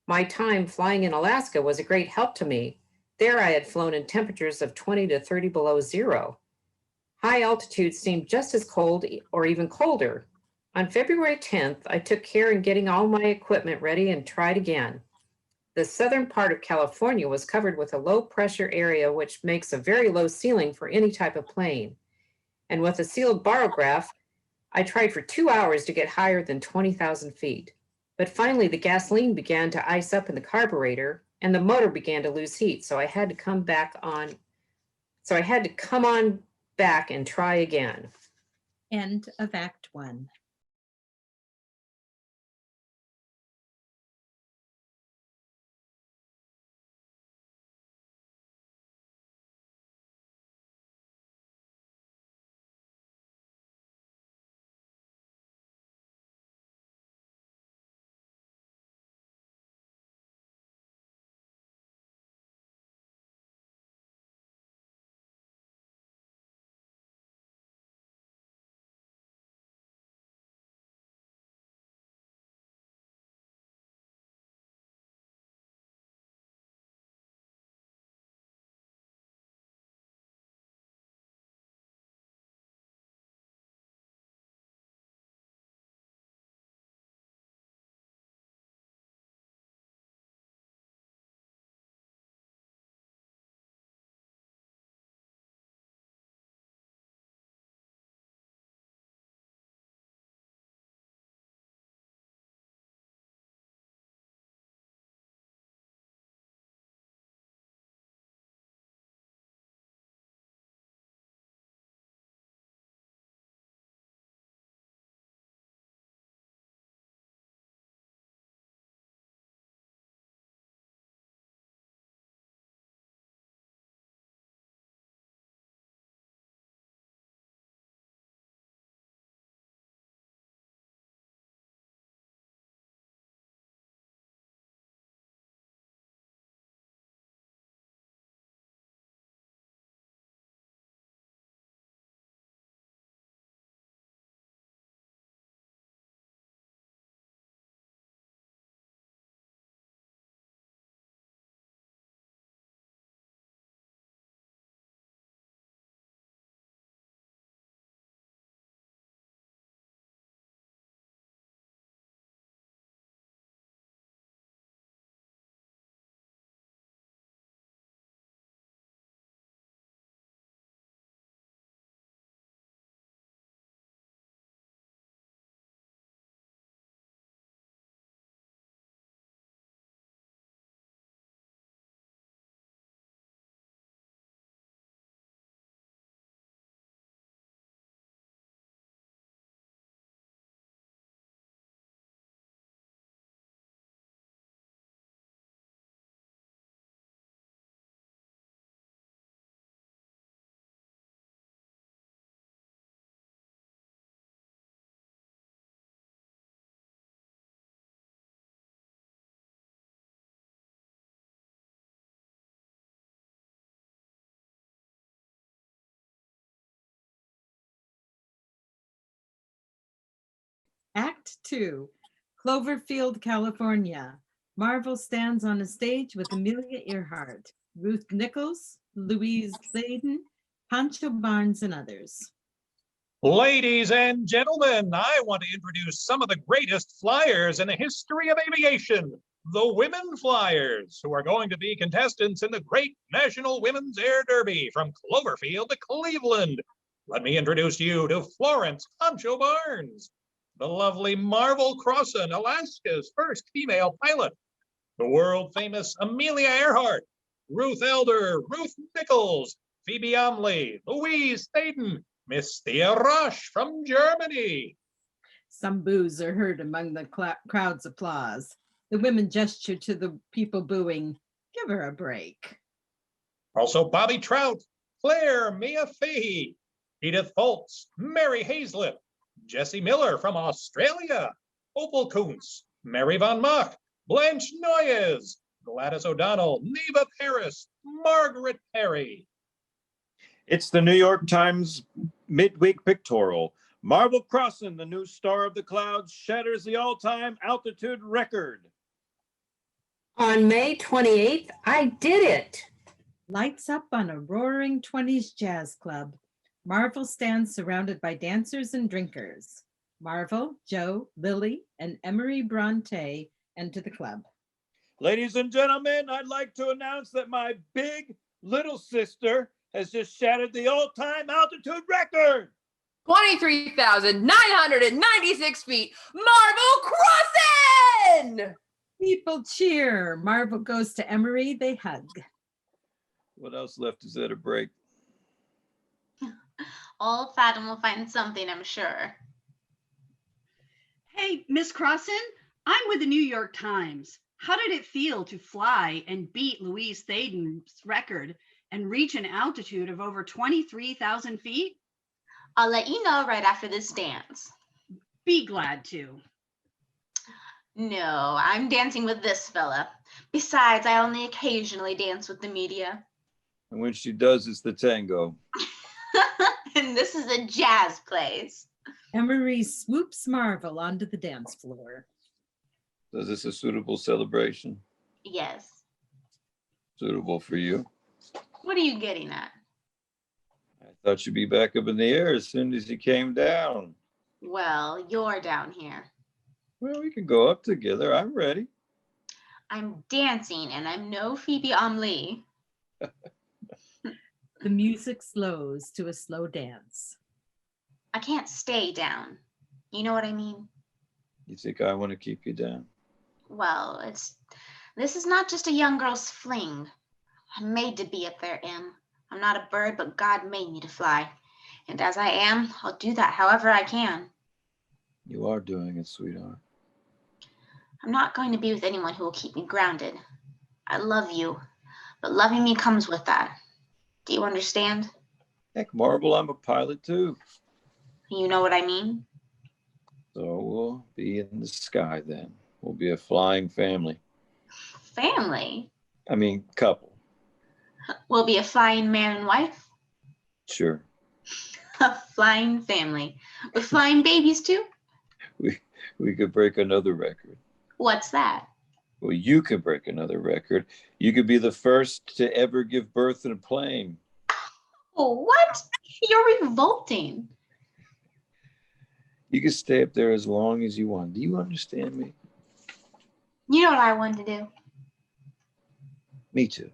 My time flying in Alaska was a great help to me. There I had flown in temperatures of 20 to 30 below zero. High altitudes seemed just as cold or even colder. On February 10th, I took care in getting all my equipment ready and tried again. The southern part of California was covered with a low pressure area, which makes a very low ceiling for any type of plane. And with a sealed barograph, I tried for 2 hours to get higher than 20,000 feet. But finally, the gasoline began to ice up in the carburetor and the motor began to lose heat. So I had to come on back and try again. End of Act 1. Act 2, Cloverfield, California. Marvel stands on a stage with Amelia Earhart, Ruth Nichols, Louise Thaden, Pancho Barnes, and others. Ladies and gentlemen, I want to introduce some of the greatest flyers in the history of aviation, the Women Flyers, who are going to be contestants in the Great National Women's Air Derby from Cloverfield to Cleveland. Let me introduce you to Florence Pancho Barnes, the lovely Marvel Crosson, Alaska's first female pilot, the world-famous Amelia Earhart, Ruth Elder, Ruth Nichols, Phoebe Amley, Louise Thaden, Miss Thea Rush from Germany. Some boos are heard among the crowd's applause. The women gesture to the people booing. Give her a break. Also Bobby Trout, Claire Mia Fahey, Edith Foltz, Mary Hazlett, Jesse Miller from Australia, Opal Kuntz, Mary Von Mach, Blanche Noyes, Gladys O'Donnell, Neva Paris, Margaret Perry. It's the New York Times midweek pictorial. Marvel Crosson, the new star of the clouds, shatters the all-time altitude record. On May 28th, I did it. Lights up on a roaring 20s jazz club. Marvel stands surrounded by dancers and drinkers. Marvel, Joe, Lily, and Emery Bronte enter the club. Ladies and gentlemen, I'd like to announce that my big little sister has just shattered the all-time altitude record. 23,996 feet. Marvel Crosson! People cheer. Marvel goes to Emery. They hug. What else left is there to break? Old Fathom will find something, I'm sure. Hey, Miss Crosson, I'm with the New York Times. How did it feel to fly and beat Louise Thaden's record and reach an altitude of over 23,000 feet? I'll let you know right after this dance. Be glad to. No, I'm dancing with this fella. Besides, I only occasionally dance with the media. And when she does, it's the tango. And this is a jazz place. Emery swoops Marvel onto the dance floor. Is this a suitable celebration? Yes. Suitable for you? What are you getting at? I thought you'd be back up in the air as soon as you came down. Well, you're down here. Well, we can go up together. I'm ready. I'm dancing and I'm no Phoebe Omlee. The music slows to a slow dance. I can't stay down. You know what I mean? You think I want to keep you down? Well, this is not just a young girl's fling. I'm made to be up there, Em. I'm not a bird, but God made me to fly. And as I am, I'll do that however I can. You are doing it, sweetheart. I'm not going to be with anyone who will keep me grounded. I love you, but loving me comes with that. Do you understand? Heck, Marvel, I'm a pilot too. You know what I mean? So we'll be in the sky then. We'll be a flying family. Family? I mean, couple. We'll be a flying man and wife? Sure. A flying family. With flying babies too? We could break another record. What's that? Well, you could break another record. You could be the first to ever give birth in a plane. Oh, what? You're revolting. You could stay up there as long as you want. Do you understand me? You know what I wanted to do? Me too.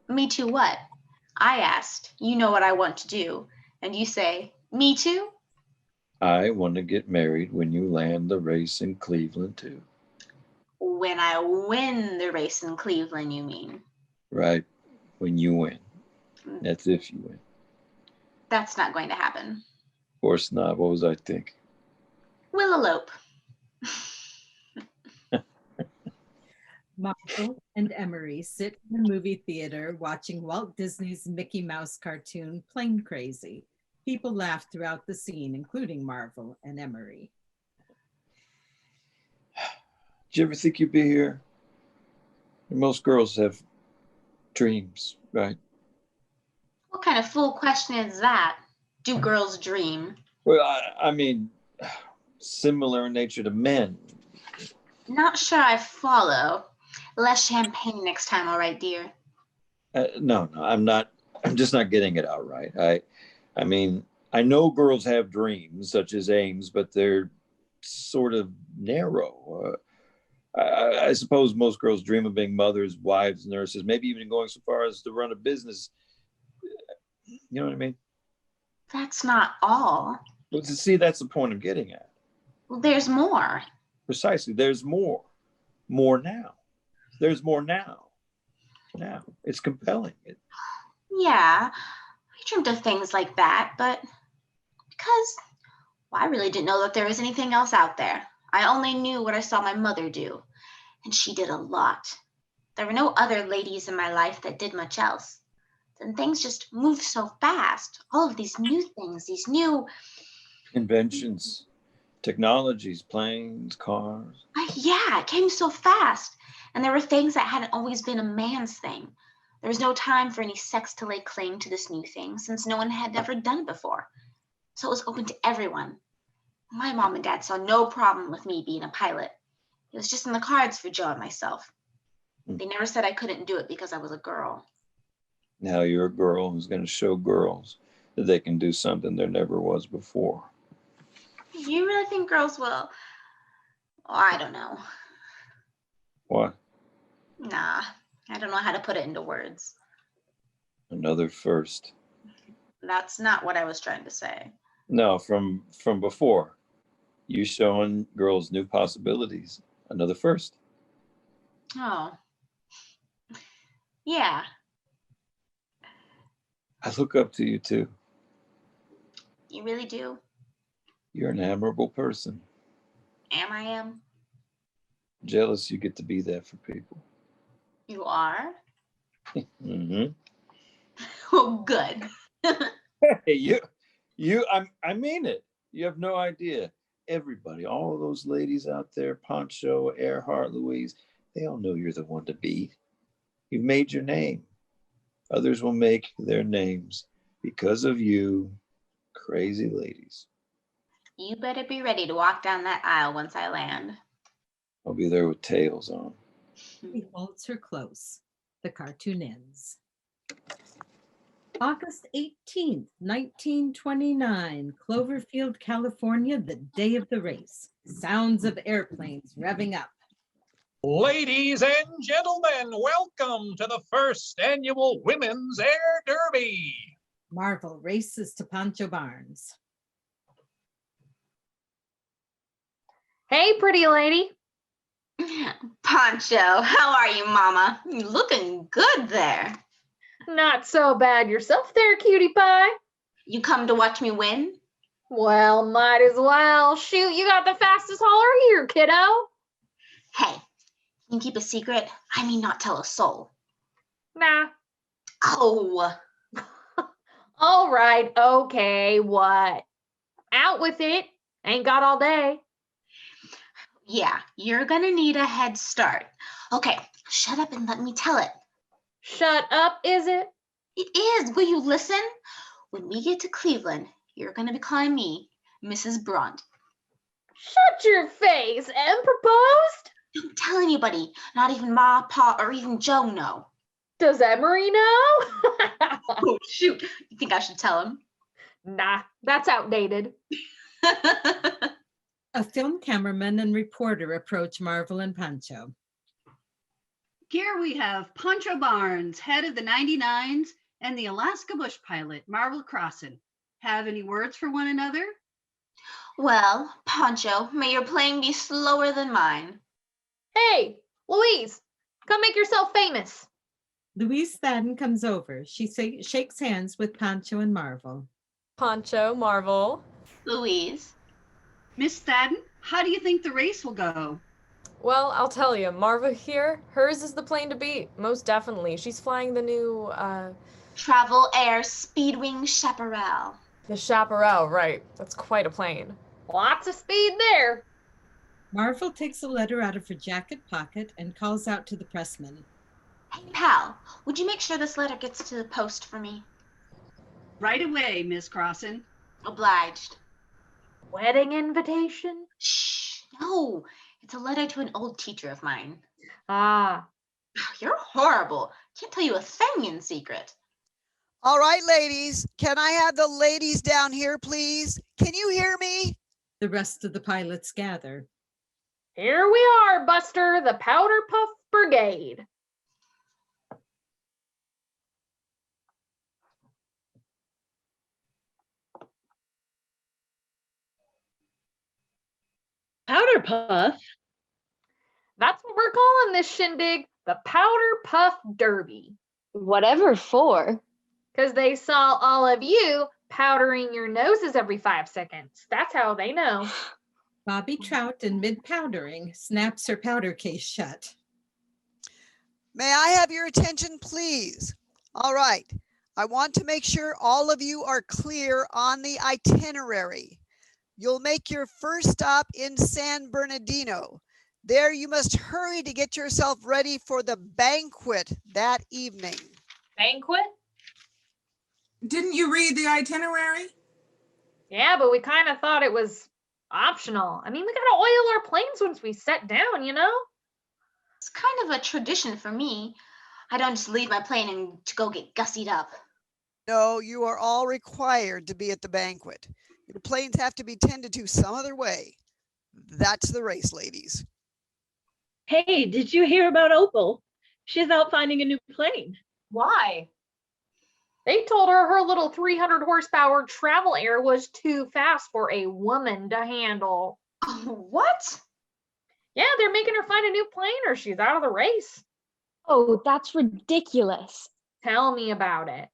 Me too what? I asked, you know what I want to do, and you say, me too? I want to get married when you land the race in Cleveland too. When I win the race in Cleveland, you mean? Right, when you win. That's if you win. That's not going to happen. Of course not. What was I thinking? We'll elope. Marvel and Emery sit in the movie theater watching Walt Disney's Mickey Mouse cartoon, Plane Crazy. People laugh throughout the scene, including Marvel and Emery. Did you ever think you'd be here? Most girls have dreams, right? What kind of fool question is that? Do girls dream? Well, I mean, similar in nature to men. Not sure I follow. Less champagne next time, all right, dear? No, I'm not. I'm just not getting it out right. I mean, I know girls have dreams such as aims, but they're sort of narrow. I suppose most girls dream of being mothers, wives, nurses, maybe even going so far as to run a business. You know what I mean? That's not all. But to see, that's the point I'm getting at. Well, there's more. Precisely. There's more. More now. There's more now. Now. It's compelling. Yeah, I dreamt of things like that, but because I really didn't know that there was anything else out there. I only knew what I saw my mother do, and she did a lot. There were no other ladies in my life that did much else. And things just moved so fast. All of these new things, these new Inventions, technologies, planes, cars. yeah, it came so fast. And there were things that hadn't always been a man's thing. There was no time for any sex to lay claim to this new thing since no one had ever done it before. So it was open to everyone. My mom and dad saw no problem with me being a pilot. It was just in the cards for Joe and myself. They never said I couldn't do it because I was a girl. Now you're a girl who's going to show girls that they can do something there never was before. You really think girls will? Oh, I don't know. What? Nah, I don't know how to put it into words. Another first. That's not what I was trying to say. No, from before. You showing girls new possibilities. Another first. Oh. Yeah. I look up to you too. You really do? You're an admirable person. I am? Jealous you get to be that for people. You are? Mm-hmm. Oh, good. Hey, I mean it. You have no idea. Everybody, all of those ladies out there, Poncho, Earhart, Louise, they all know you're the one to beat. You've made your name. Others will make their names because of you, crazy ladies. You better be ready to walk down that aisle once I land. I'll be there with tails on. He holds her close. The cartoon ends. August 18th, 1929, Cloverfield, California, the day of the race. Sounds of airplanes revving up. Ladies and gentlemen, welcome to the first annual Women's Air Derby. Marvel races to Pancho Barnes. Hey, pretty lady. Poncho, how are you, Mama? You looking good there. Not so bad yourself there, cutie pie. You come to watch me win? Well, might as well. Shoot, you got the fastest hauler here, kiddo. Hey, can you keep a secret? I mean, not tell a soul. Nah. Oh. All right, okay, what? Out with it. Ain't got all day. Yeah, you're gonna need a head start. Okay, shut up and let me tell it. Shut up, is it? It is. Will you listen? When we get to Cleveland, you're gonna be calling me Mrs. Brunt. Shut your face. And proposed? Don't tell anybody. Not even Ma, Pa, or even Joe know. Does Emery know? Oh, shoot. You think I should tell him? Nah, that's outdated. A film cameraman and reporter approach Marvel and Pancho. Here we have Poncho Barnes, head of the 99s, and the Alaska bush pilot, Marvel Crosson. Have any words for one another? Well, Poncho, may your plane be slower than mine. Hey, Louise, come make yourself famous. Louise Thadden comes over. She shakes hands with Pancho and Marvel. Poncho, Marvel. Louise. Miss Thadden, how do you think the race will go? Well, I'll tell you, Marva here, hers is the plane to beat, most definitely. She's flying the new, Travel Air Speedwing Chaparral. The Chaparral, right. That's quite a plane. Lots of speed there. Marvel takes a letter out of her jacket pocket and calls out to the pressman. Hey, pal, would you make sure this letter gets to the post for me? Right away, Miss Crosson. Obliged. Wedding invitation? Shh, no. It's a letter to an old teacher of mine. Ah. You're horrible. Can't tell you a thing in secret. All right, ladies. Can I have the ladies down here, please? Can you hear me? The rest of the pilots gather. Here we are, Buster, the Powder Puff Brigade. Powder Puff? That's what we're calling this shindig, the Powder Puff Derby. Whatever for? Because they saw all of you powdering your noses every 5 seconds. That's how they know. Bobby Trout, in mid-powdering, snaps her powder case shut. May I have your attention, please? All right. I want to make sure all of you are clear on the itinerary. You'll make your first stop in San Bernardino. There you must hurry to get yourself ready for the banquet that evening. Banquet? Didn't you read the itinerary? Yeah, but we kind of thought it was optional. I mean, we gotta oil our planes once we set down, you know? It's kind of a tradition for me. I don't just leave my plane and to go get gussied up. No, you are all required to be at the banquet. Your planes have to be tended to some other way. That's the race, ladies. Hey, did you hear about Opal? She's out finding a new plane. Why? They told her little 300 horsepower travel air was too fast for a woman to handle. What? Yeah, they're making her find a new plane or she's out of the race. Oh, that's ridiculous. Tell me about it.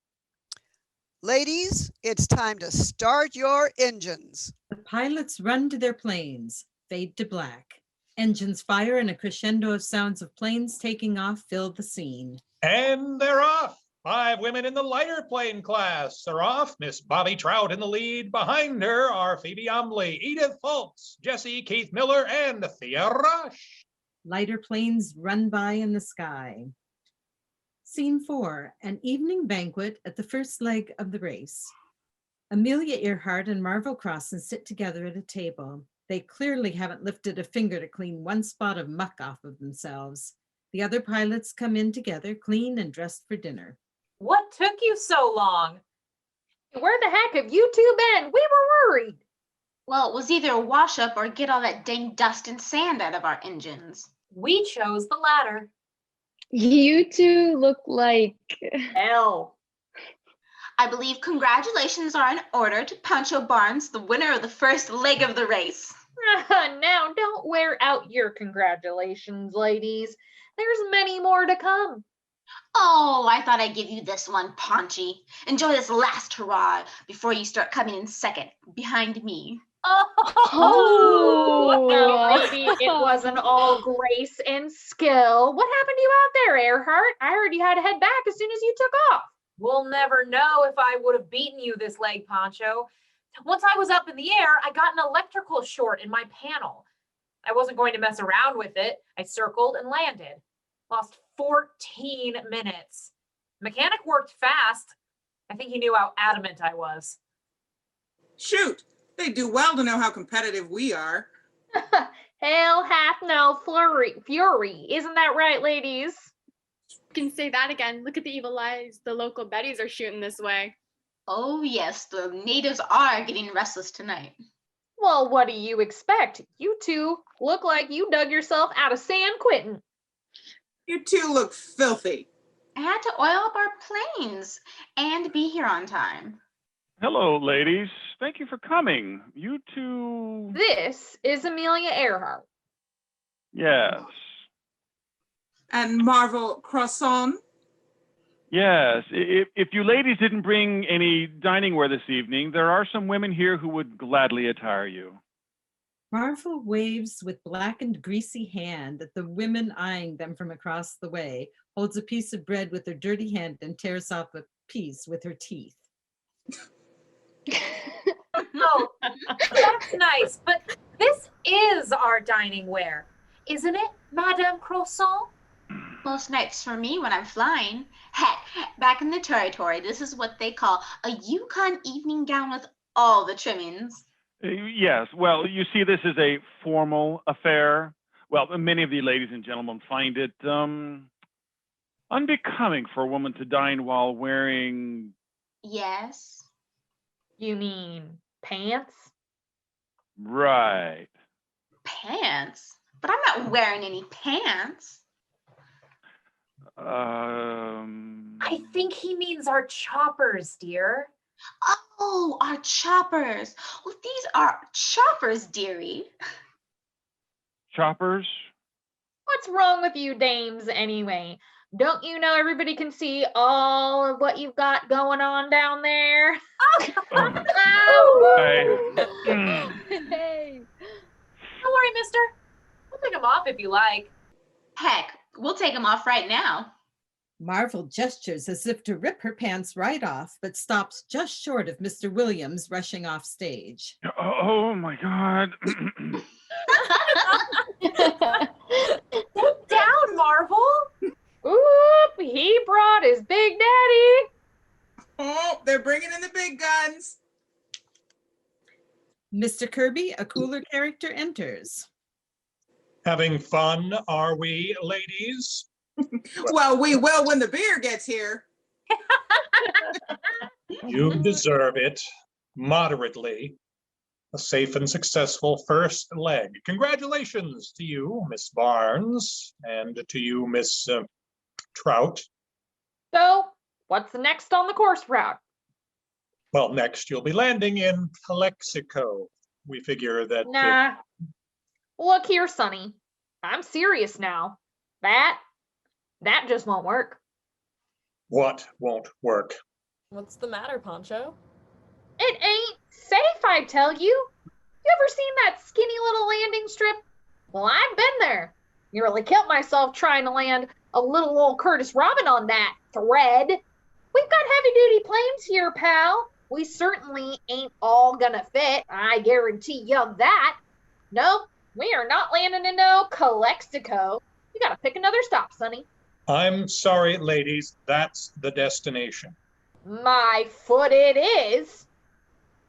Ladies, it's time to start your engines. The pilots run to their planes, fade to black. Engines fire and a crescendo of sounds of planes taking off fill the scene. And they're off. 5 women in the lighter plane class are off. Miss Bobby Trout in the lead. Behind her are Phoebe Umley, Edith Fultz, Jesse Keith Miller, and Thea Rush. Lighter planes run by in the sky. Scene 4, an evening banquet at the first leg of the race. Amelia Earhart and Marvel Crosson sit together at a table. They clearly haven't lifted a finger to clean one spot of muck off of themselves. The other pilots come in together, clean and dressed for dinner. What took you so long? Where the heck have you two been? We were worried. Well, it was either a wash up or get all that dang dust and sand out of our engines. We chose the latter. You two look like... Hell. I believe congratulations are in order to Pancho Barnes, the winner of the first leg of the race. Now, don't wear out your congratulations, ladies. There's many more to come. Oh, I thought I'd give you this one, Paunchy. Enjoy this last hurrah before you start coming in second, behind me. Oh, now, lady, it wasn't all grace and skill. What happened to you out there, Earhart? I heard you had to head back as soon as you took off. We'll never know if I would have beaten you this leg, Pancho. Once I was up in the air, I got an electrical short in my panel. I wasn't going to mess around with it. I circled and landed. Lost 14 minutes. Mechanic worked fast. I think he knew how adamant I was. Shoot, they do well to know how competitive we are. Hell hath no fury. Isn't that right, ladies? You can say that again. Look at the evil eyes. The local Bettys are shooting this way. Oh yes, the natives are getting restless tonight. Well, what do you expect? You two look like you dug yourself out of San Quentin. You two look filthy. I had to oil up our planes and be here on time. Hello, ladies. Thank you for coming. You two... This is Amelia Earhart. Yes. And Marvel Crosson. Yes. If you ladies didn't bring any dining wear this evening, there are some women here who would gladly attire you. Marvel waves with blackened, greasy hand at the women eyeing them from across the way, holds a piece of bread with her dirty hand and tears off a piece with her teeth. Oh, that's nice, but this is our dining wear, isn't it, Madame Crosson? Most nights for me when I'm flying. Heck, back in the territory, this is what they call a Yukon evening gown with all the trimmings. Yes. Well, you see, this is a formal affair. Well, many of the ladies and gentlemen find it unbecoming for a woman to dine while wearing... Yes. You mean pants? Right. Pants? But I'm not wearing any pants. I think he means our choppers, dear. Oh, our choppers. Well, these are choppers, dearie. Choppers? What's wrong with you dames anyway? Don't you know everybody can see all of what you've got going on down there? Hey. Don't worry, mister. We'll take them off if you like. Heck, we'll take them off right now. Marvel gestures as if to rip her pants right off, but stops just short of Mr. Williams rushing off stage. Oh my God. Sit down, Marvel. Oop, he brought his big daddy. Oh, they're bringing in the big guns. Mr. Kirby, a cooler character, enters. Having fun, are we, ladies? Well, we will when the beer gets here. You deserve it, moderately. A safe and successful first leg. Congratulations to you, Miss Barnes, and to you, Miss Trout. So, what's next on the course route? Well, next you'll be landing in Calexico. We figure that... Nah. Look here, Sonny. I'm serious now. That just won't work. What won't work? What's the matter, Poncho? It ain't safe, I tell you. You ever seen that skinny little landing strip? Well, I've been there. Nearly killed myself trying to land a little old Curtis Robin on that thread. We've got heavy-duty planes here, pal. We certainly ain't all gonna fit, I guarantee you that. Nope, we are not landing in no Calexico. You gotta pick another stop, Sonny. I'm sorry, ladies, that's the destination. My foot it is.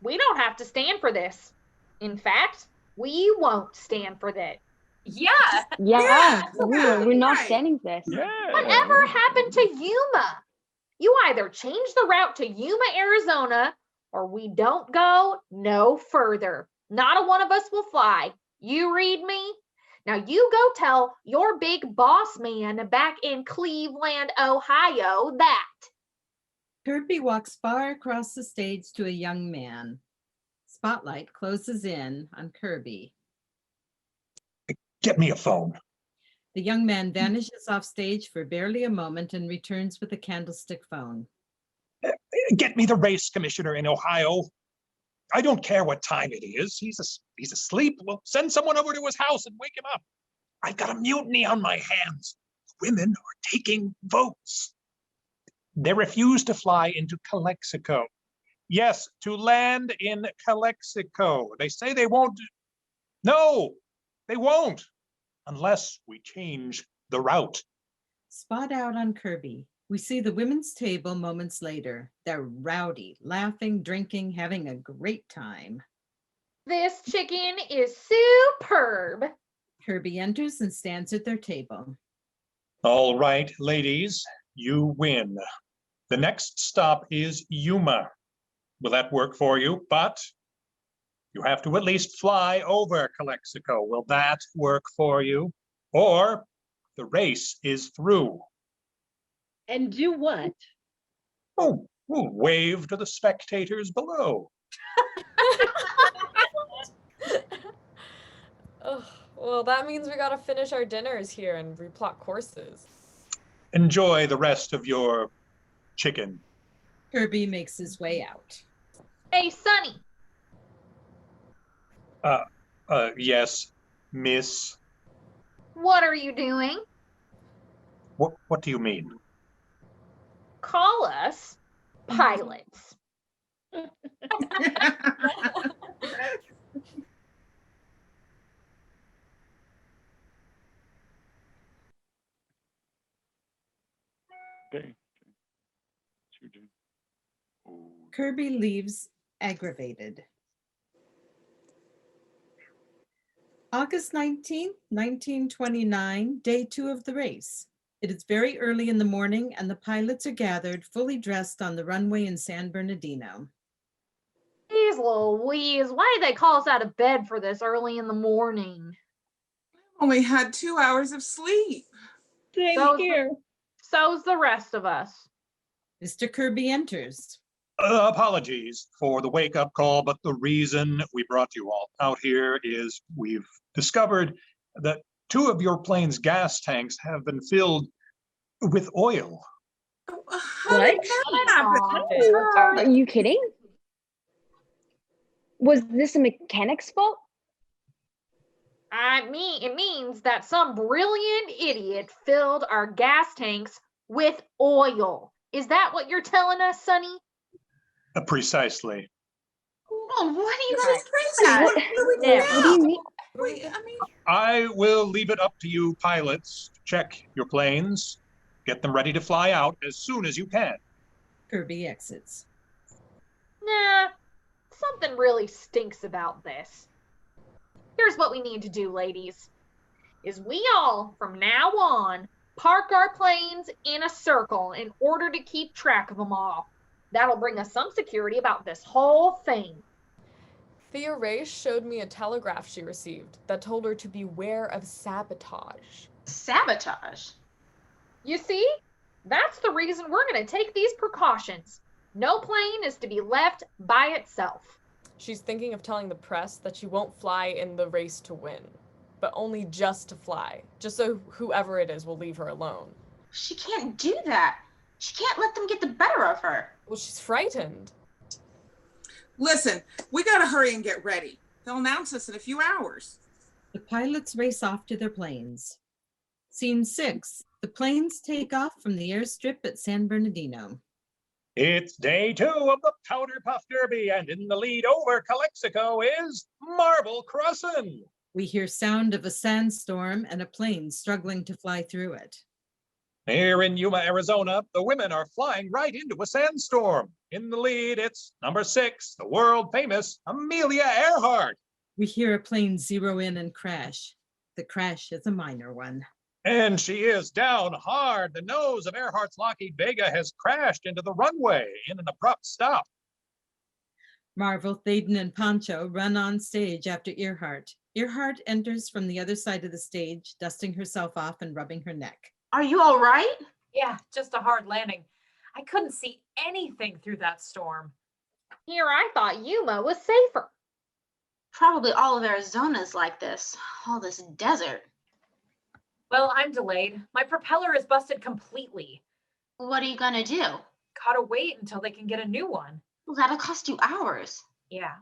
We don't have to stand for this. In fact, we won't stand for that. Yeah. Yeah, we're not right. standing for this. Whatever happened to Yuma? You either change the route to Yuma, Arizona, or we don't go no further. Not a one of us will fly. You read me? Now you go tell your big boss man back in Cleveland, Ohio that. Kirby walks far across the stage to a young man. Spotlight closes in on Kirby. Get me a phone. The young man vanishes off stage for barely a moment and returns with a candlestick phone. Get me the race commissioner in Ohio. I don't care what time it is. He's asleep. Well, send someone over to his house and wake him up. I've got a mutiny on my hands. Women are taking votes. They refuse to fly into Calexico. Yes, to land in Calexico. They say they won't. No, they won't, unless we change the route. Spot out on Kirby. We see the women's table moments later. They're rowdy, laughing, drinking, having a great time. This chicken is superb. Kirby enters and stands at their table. All right, ladies, you win. The next stop is Yuma. Will that work for you? But you have to at least fly over Calexico. Will that work for you? Or the race is through. And do what? Oh, we'll wave to the spectators below. Oh, well, that means we gotta finish our dinners here and replot courses. Enjoy the rest of your chicken. Kirby makes his way out. Hey, Sonny. Yes, miss. What are you doing? What do you mean? Call us pilots. Okay. Kirby leaves aggravated. August 19th, 1929, day 2 of the race. It is very early in the morning and the pilots are gathered, fully dressed on the runway in San Bernardino. Jeez Louise, why did they call us out of bed for this early in the morning? Only had 2 hours of sleep. Same here. So's the rest of us. Mr. Kirby enters. Apologies for the wake-up call, but the reason we brought you all out here is we've discovered that 2 of your plane's gas tanks have been filled with oil. How did that happen? Are you kidding? Was this a mechanic's fault? It means that some brilliant idiot filled our gas tanks with oil. Is that what you're telling us, Sonny? Precisely. Well, what are you Right. gonna say? What do we do Never. What do you now? mean? Wait, I mean, I will leave it up to you pilots to check your planes. Get them ready to fly out as soon as you can. Kirby exits. Nah, something really stinks about this. Here's what we need to do, ladies. Is we all, from now on, park our planes in a circle in order to keep track of them all. That'll bring us some security about this whole thing. Thea Race showed me a telegraph she received that told her to beware of sabotage. sabotage. You see? That's the reason we're going to take these precautions. No plane is to be left by itself. She's thinking of telling the press that she won't fly in the race to win, but only just to fly, just so whoever it is will leave her alone. She can't do that. She can't let them get the better of her. Well, she's frightened. Listen, we gotta hurry and get ready. They'll announce us in a few hours. The pilots race off to their planes. Scene 6. The planes take off from the airstrip at San Bernardino. It's day 2 of the Powder Puff Derby, and in the lead over Calexico is Marvel Crosson. We hear sound of a sandstorm and a plane struggling to fly through it. Here in Yuma, Arizona, the women are flying right into a sandstorm. In the lead, it's number 6, the world famous Amelia Earhart. We hear a plane zero in and crash. The crash is a minor one. And she is down hard. The nose of Earhart's Lockheed Vega has crashed into the runway in an abrupt stop. Marvel, Thaden, and Pancho run on stage after Earhart. Earhart enters from the other side of the stage, dusting herself off and rubbing her neck. Are you all right? Yeah, just a hard landing. I couldn't see anything through that storm. Here, I thought Yuma was safer. Probably all of Arizona's like this. All this desert. Well, I'm delayed. My propeller is busted completely. What are you gonna do? Gotta wait until they can get a new one. Well, that'll cost you hours. Yeah.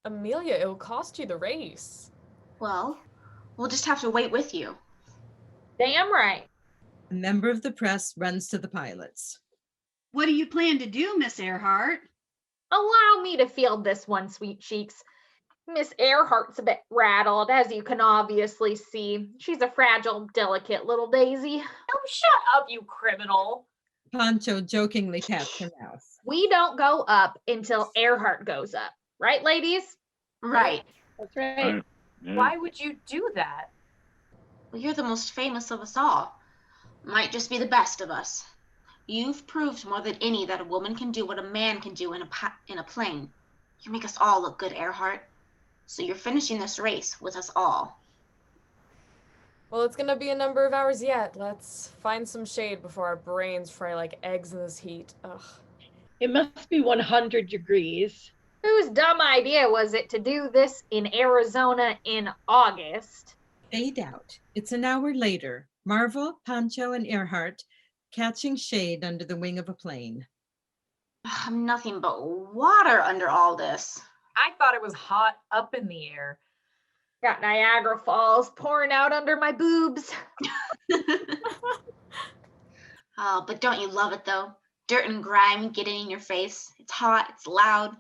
Amelia, it'll cost you the race. Well, we'll just have to wait with you. Damn right. A member of the press runs to the pilots. What do you plan to do, Miss Earhart? Allow me to field this one, sweet cheeks. Miss Earhart's a bit rattled, as you can obviously see. She's a fragile, delicate little daisy. Oh, shut up, you criminal. Pancho jokingly pats her mouth. We don't go up until Earhart goes up. Right, ladies? Right. That's right. Why would you do that? Well, you're the most famous of us all. Might just be the best of us. You've proved more than any that a woman can do what a man can do in a plane. You make us all look good, Earhart. So you're finishing this race with us all. Well, it's gonna be a number of hours yet. Let's find some shade before our brains fry like eggs in this heat. Ugh. It must be 100 degrees. Whose dumb idea was it to do this in Arizona in August? Fade out. It's an hour later. Marvel, Pancho, and Earhart catching shade under the wing of a plane. Nothing but water under all this. I thought it was hot up in the air. Got Niagara Falls pouring out under my boobs. Oh, but don't you love it though? Dirt and grime getting in your face. It's hot, it's loud.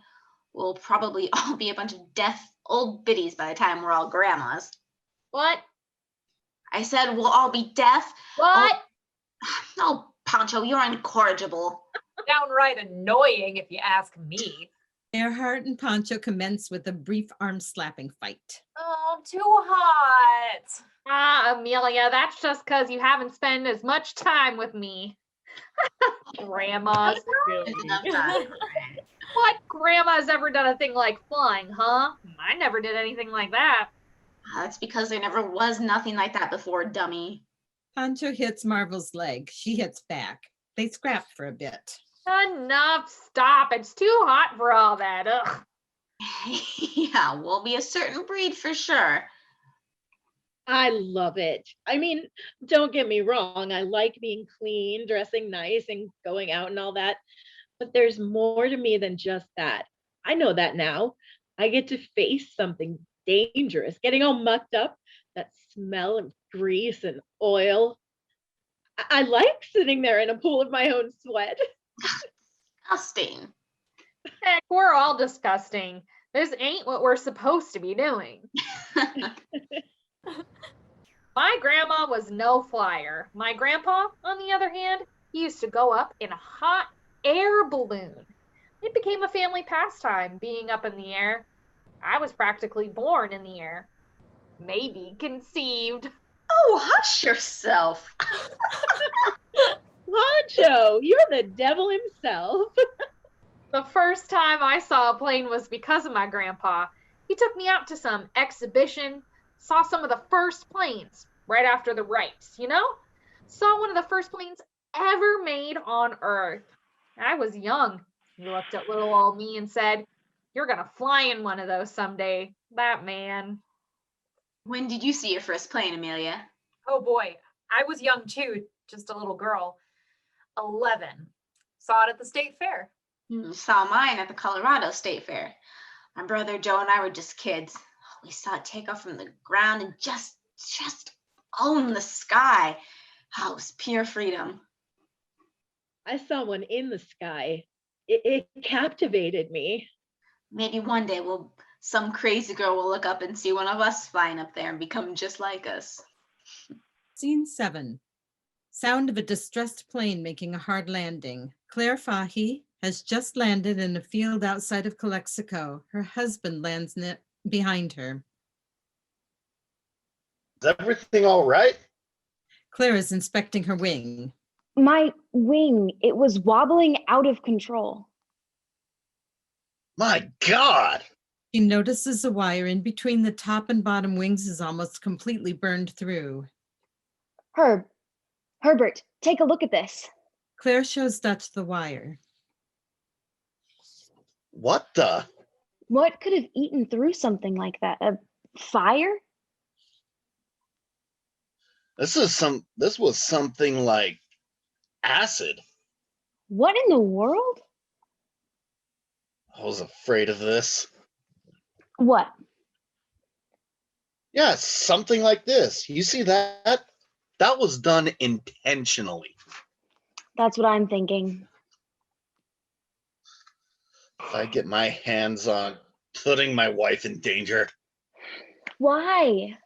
We'll probably all be a bunch of deaf old biddies by the time we're all grandmas. What? I said we'll all be deaf. What? Oh, Pancho, you're incorrigible. Downright annoying if you ask me. Earhart and Pancho commence with a brief arm-slapping fight. Oh, too hot. Ah, Amelia, that's just because you haven't spent as much time with me. Grandma's What grandma's ever done a thing like flying, huh? I never did anything like that. That's because there never was nothing like that before, dummy. Pancho hits Marvel's leg. She hits back. They scrap for a bit. Enough, stop. It's too hot for all that. Ugh. Yeah, we'll be a certain breed for sure. I love it. I mean, don't get me wrong. I like being clean, dressing nice, and going out and all that. But there's more to me than just that. I know that now. I get to face something dangerous, getting all mucked up, that smell of grease and oil. I like sitting there in a pool of my own sweat. Disgusting. Heck, we're all disgusting. This ain't what we're supposed to be doing. My grandma was no flyer. My grandpa, on the other hand, he used to go up in a hot air balloon. It became a family pastime being up in the air. I was practically born in the air. Maybe conceived. Oh, hush yourself. Poncho, you're the devil himself. The first time I saw a plane was because of my grandpa. He took me out to some exhibition, saw some of the first planes right after the Wrights, you know? Saw one of the first planes ever made on Earth. I was young. He looked at little old me and said, "You're gonna fly in one of those someday." That man. When did you see your first plane, Amelia? Oh boy, I was young too, just a little girl. 11. Saw it at the state fair. Saw mine at the Colorado State Fair. My brother Joe and I were just kids. We saw it take off from the ground and just own the sky. Oh, it was pure freedom. I saw one in the sky. It captivated me. Maybe one day some crazy girl will look up and see one of us flying up there and become just like us. Scene 7. Sound of a distressed plane making a hard landing. Claire Fahey has just landed in a field outside of Calexico. Her husband lands behind her. Is everything all right? Claire is inspecting her wing. My wing, it was wobbling out of control. My God! She notices a wire in between the top and bottom wings is almost completely burned through. Herbert, take a look at this. Claire shows Dutch the wire. What the? What could have eaten through something like that? A fire? This was something like acid. What in the world? I was afraid of this. What? Yeah, something like this. You see that? That was done intentionally. That's what I'm thinking. If I get my hands on putting my wife in danger. Why?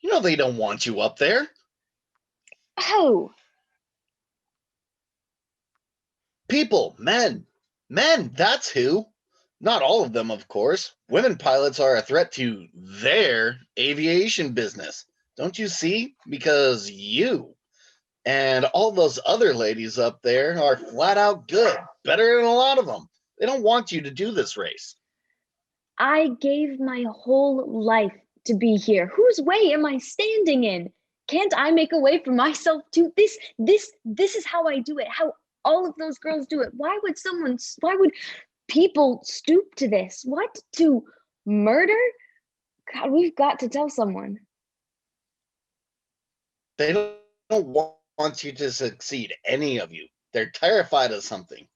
You know they don't want you up there. Who? People, men, that's who. Not all of them, of course. Women pilots are a threat to their aviation business. Don't you see? Because you and all those other ladies up there are flat out good, better than a lot of them. They don't want you to do this race. I gave my whole life to be here. Whose way am I standing in? Can't I make a way for myself too? This is how I do it. How all of those girls do it. Why would people stoop to this? What? To murder? God, we've got to tell someone. They don't want you to succeed, any of you. They're terrified of something.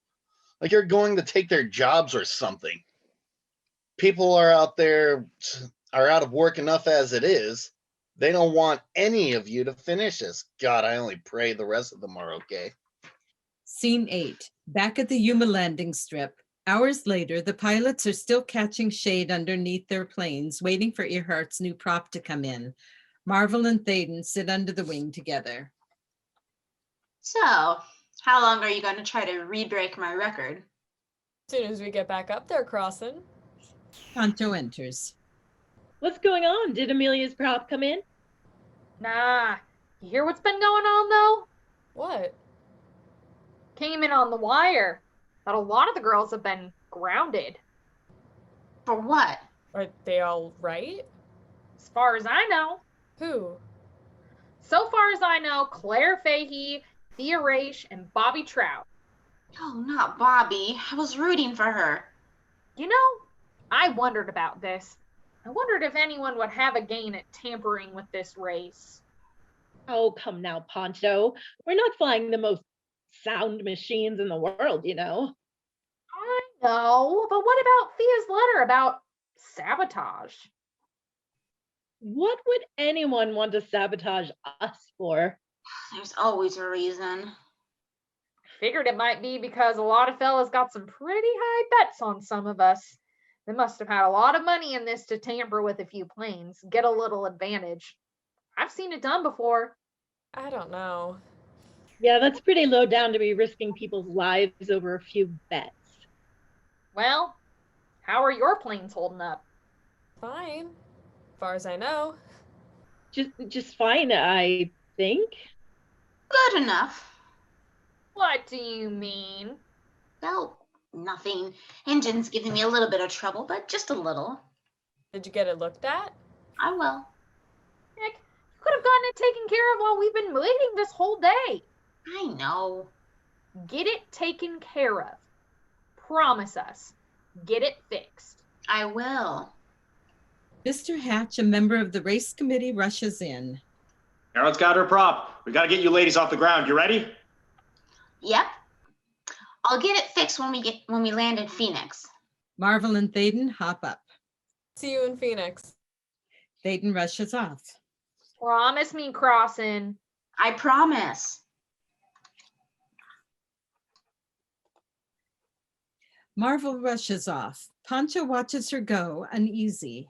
Like you're going to take their jobs or something. People are out of work enough as it is. They don't want any of you to finish this. God, I only pray the rest of them are okay. Scene 8. Back at the Yuma landing strip. Hours later, the pilots are still catching shade underneath their planes, waiting for Earhart's new prop to come in. Marvel and Thaden sit under the wing together. So, how long are you going to try to re-break my record? As soon as we get back up there, Crosson. Poncho enters. What's going on? Did Amelia's prop come in? Nah. You hear what's been going on, though? What? Came in on the wire that a lot of the girls have been grounded. For what? Are they all right? As far as I know. Who? So far as I know, Claire Fahey, Thea Raish, and Bobby Trout. Oh, not Bobby. I was rooting for her. You know, I wondered about this. I wondered if anyone would have a gain at tampering with this race. Oh, come now, Poncho. We're not flying the most sound machines in the world, you know. I know, but what about Thea's letter about sabotage? What would anyone want to sabotage us for? There's always a reason. Figured it might be because a lot of fellas got some pretty high bets on some of us. They must have had a lot of money in this to tamper with a few planes, get a little advantage. I've seen it done before. I don't know. Yeah, that's pretty low down to be risking people's lives over a few bets. Well, how are your planes holding up? Fine, as far as I know. Just fine, I think. Good enough. What do you mean? Well, nothing. Engine's giving me a little bit of trouble, but just a little. Did you get it looked at? I will. Heck, you could have gotten it taken care of while we've been waiting this whole day. I know. Get it taken care of. Promise us. Get it fixed. I will. Mr. Hatch, a member of the race committee, rushes in. Harold's got her prop. We got to get you ladies off the ground. You ready? Yep. I'll get it fixed when we land in Phoenix. Marvel and Thaden hop up. See you in Phoenix. Thaden rushes off. Promise me, Crosson. I promise. Marvel rushes off. Pancho watches her go, uneasy.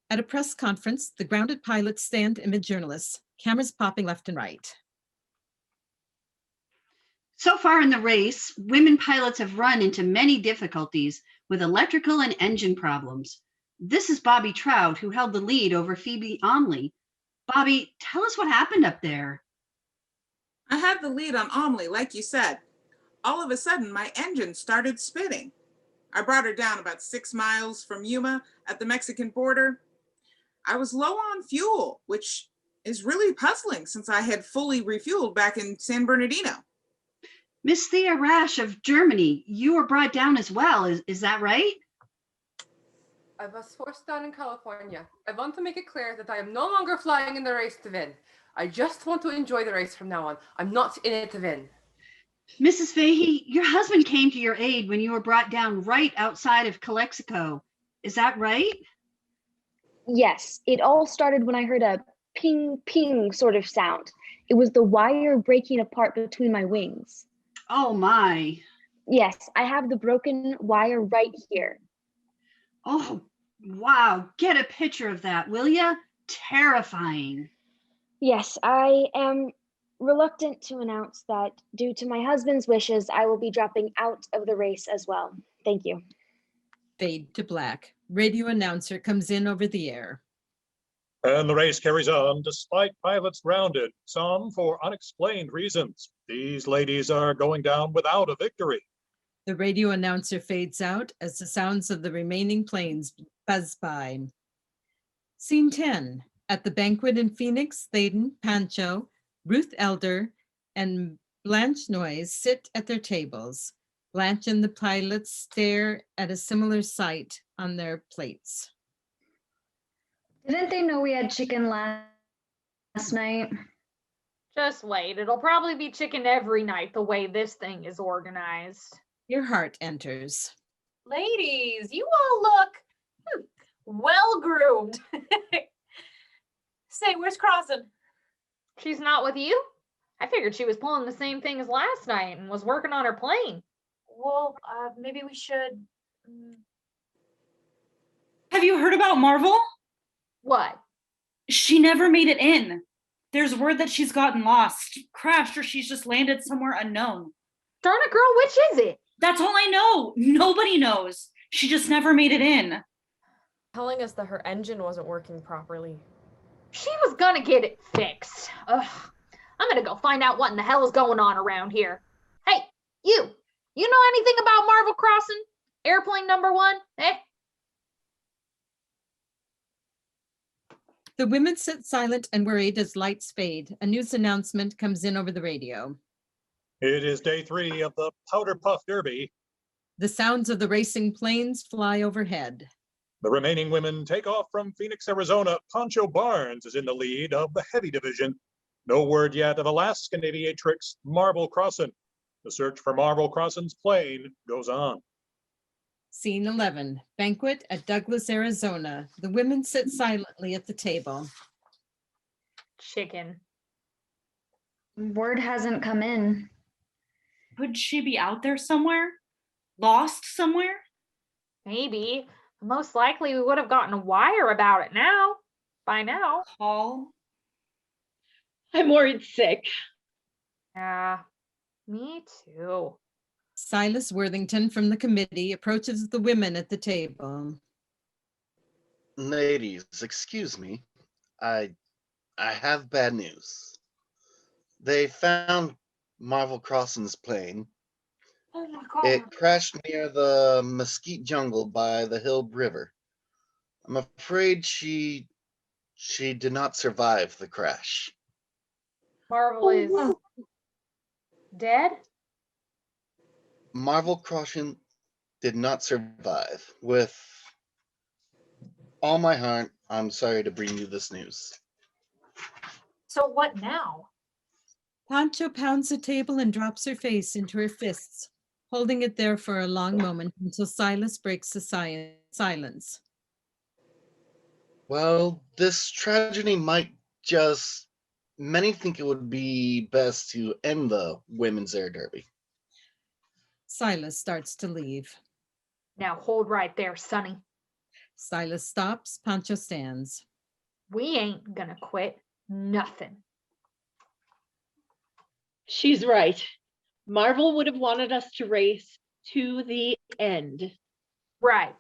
At a press conference, the grounded pilots stand amid journalists, cameras popping left and right. So far in the race, women pilots have run into many difficulties with electrical and engine problems. This is Bobby Trout, who held the lead over Phoebe Omley. Bobby, tell us what happened up there. I had the lead on Omley, like you said. All of a sudden, my engine started spinning. I brought her down about 6 miles from Yuma at the Mexican border. I was low on fuel, which is really puzzling since I had fully refueled back in San Bernardino. Miss Thea Rasch of Germany, you were brought down as well, is that right? I was forced down in California. I want to make it clear that I am no longer flying in the race to win. I just want to enjoy the race from now on. I'm not in it to win. Mrs. Fahey, your husband came to your aid when you were brought down right outside of Calexico. Is that right? Yes, it all started when I heard a ping, ping sort of sound. It was the wire breaking apart between my wings. Oh my. Yes, I have the broken wire right here. Oh, wow. Get a picture of that, will ya? Terrifying. Yes, I am reluctant to announce that due to my husband's wishes, I will be dropping out of the race as well. Thank you. Fade to black. Radio announcer comes in over the air. And the race carries on despite pilots grounded, some for unexplained reasons. These ladies are going down without a victory. The radio announcer fades out as the sounds of the remaining planes buzz by. Scene 10. At the banquet in Phoenix, Thaden, Pancho, Ruth Elder, and Blanche Noyes sit at their tables. Blanche and the pilots stare at a similar sight on their plates. Didn't they know we had chicken last night? Just wait. It'll probably be chicken every night the way this thing is organized. Earhart enters. Ladies, you all look well groomed. Say, where's Crosson? She's not with you? I figured she was pulling the same thing as last night and was working on her plane. Well, maybe we should. Have you heard about Marvel? What? She never made it in. There's word that she's gotten lost, crashed, or she's just landed somewhere unknown. Darn it, girl, which is it? That's all I know. Nobody knows. She just never made it in. Telling us that her engine wasn't working properly. She was gonna get it fixed. Ugh. I'm gonna go find out what in the hell is going on around here. Hey, you know anything about Marvel Crosson? Airplane number 1, eh? The women sit silent and worried as lights fade. A news announcement comes in over the radio. It is day 3 of the Powder Puff Derby. The sounds of the racing planes fly overhead. The remaining women take off from Phoenix, Arizona. Pancho Barnes is in the lead of the heavy division. No word yet of Alaskan aviatrix Marvel Crosson. The search for Marvel Crosson's plane goes on. Scene 11, banquet at Douglas, Arizona. The women sit silently at the table. Chicken. Word hasn't come in. Could she be out there somewhere? Lost somewhere? Maybe. Most likely we would have gotten a wire about it now. By now. Call. I'm worried sick. Yeah, me too. Silas Worthington from the committee approaches the women at the table. Ladies, excuse me. I have bad news. They found Marvel Crosson's plane. Oh my God. It crashed near the mesquite jungle by the Hill River. I'm afraid she did not survive the crash. Marvel is dead? Marvel Crosson did not survive. With all my heart, I'm sorry to bring you this news. So what now? Pancho pounds the table and drops her face into her fists, holding it there for a long moment until Silas breaks the silence. Well, this tragedy might just... Many think it would be best to end the women's air derby. Silas starts to leave. Now hold right there, Sonny. Silas stops, Pancho stands. We ain't gonna quit nothing. She's right. Marvel would have wanted us to race to the end. Right.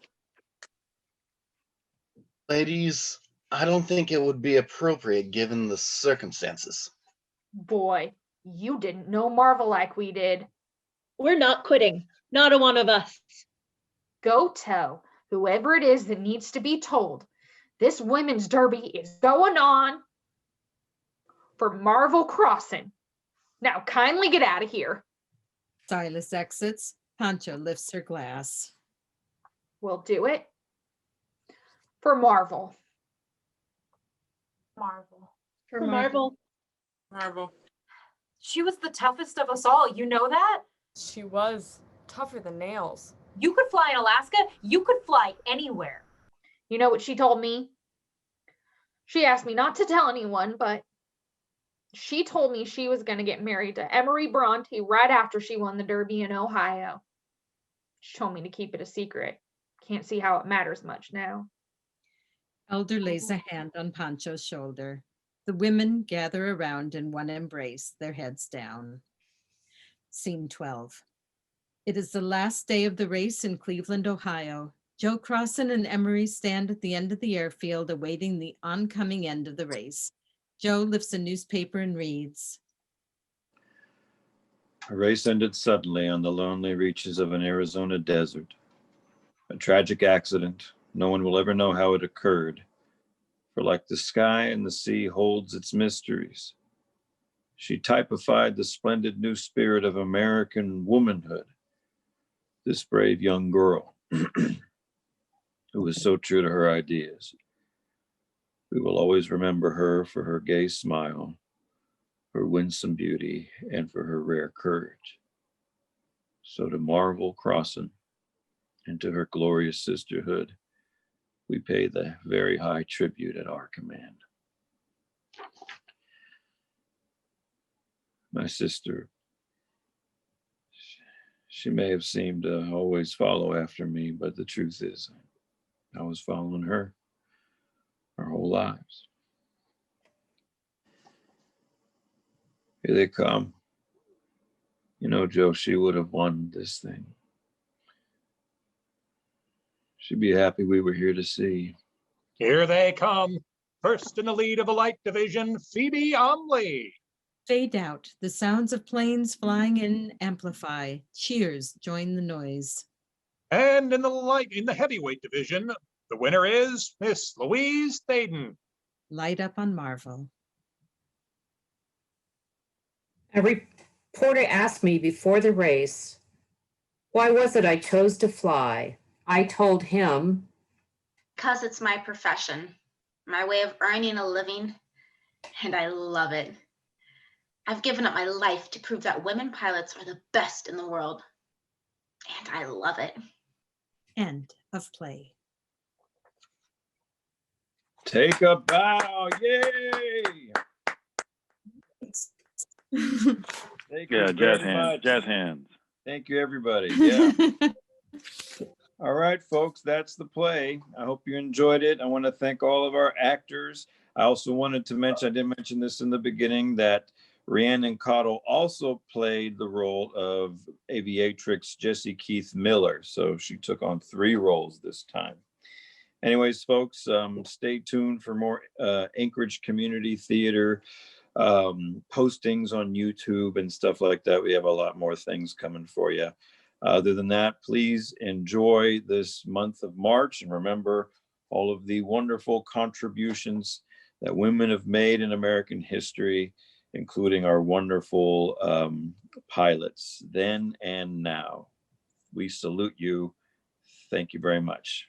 Ladies, I don't think it would be appropriate given the circumstances. Boy, you didn't know Marvel like we did. We're not quitting. Not a one of us. Go tell whoever it is that needs to be told. This women's derby is going on for Marvel Crosson. Now kindly get out of here. Silas exits. Pancho lifts her glass. We'll do it for Marvel. Marvel. For Marvel. Marvel. She was the toughest of us all. You know that? She was tougher than nails. You could fly in Alaska. You could fly anywhere. You know what she told me? She asked me not to tell anyone, but she told me she was going to get married to Emery Bronte right after she won the Derby in Ohio. She told me to keep it a secret. Can't see how it matters much now. Elder lays a hand on Pancho's shoulder. The women gather around in one embrace, their heads down. Scene 12. It is the last day of the race in Cleveland, Ohio. Joe Crosson and Emery stand at the end of the airfield awaiting the oncoming end of the race. Joe lifts a newspaper and reads. A race ended suddenly on the lonely reaches of an Arizona desert. A tragic accident. No one will ever know how it occurred. For like the sky and the sea holds its mysteries. She typified the splendid new spirit of American womanhood. This brave young girl who was so true to her ideas. We will always remember her for her gay smile, her winsome beauty, and for her rare courage. So to Marvel Crosson and to her glorious sisterhood, we pay the very high tribute at our command. My sister, she may have seemed to always follow after me, but the truth is, I was following her our whole lives. Here they come. You know, Joe, she would have won this thing. She'd be happy we were here to see. Here they come. First in the lead of the light division, Phoebe Omley. Fade out. The sounds of planes flying in amplify. Cheers join the noise. And in the heavyweight division, the winner is Miss Louise Thaden. Light up on Marvel. A reporter asked me before the race, why was it I chose to fly? I told him, Because it's my profession, my way of earning a living, and I love it. I've given up my life to prove that women pilots are the best in the world, and I love it. End of play. Take a bow. Yay. Thank you jazz very hands, much. jazz hands. Thank you, everybody. Yeah. All right, folks, that's the play. I hope you enjoyed it. I want to thank all of our actors. I also wanted to mention, I didn't mention this in the beginning, that Rhiannon Cottle also played the role of aviatrix Jessie Keith Miller. So she took on 3 roles this time. Anyways, folks, stay tuned for more Anchorage Community Theater postings on YouTube and stuff like that. We have a lot more things coming for you. Other than that, please enjoy this month of March and remember all of the wonderful contributions that women have made in American history, including our wonderful pilots then and now. We salute you. Thank you very much.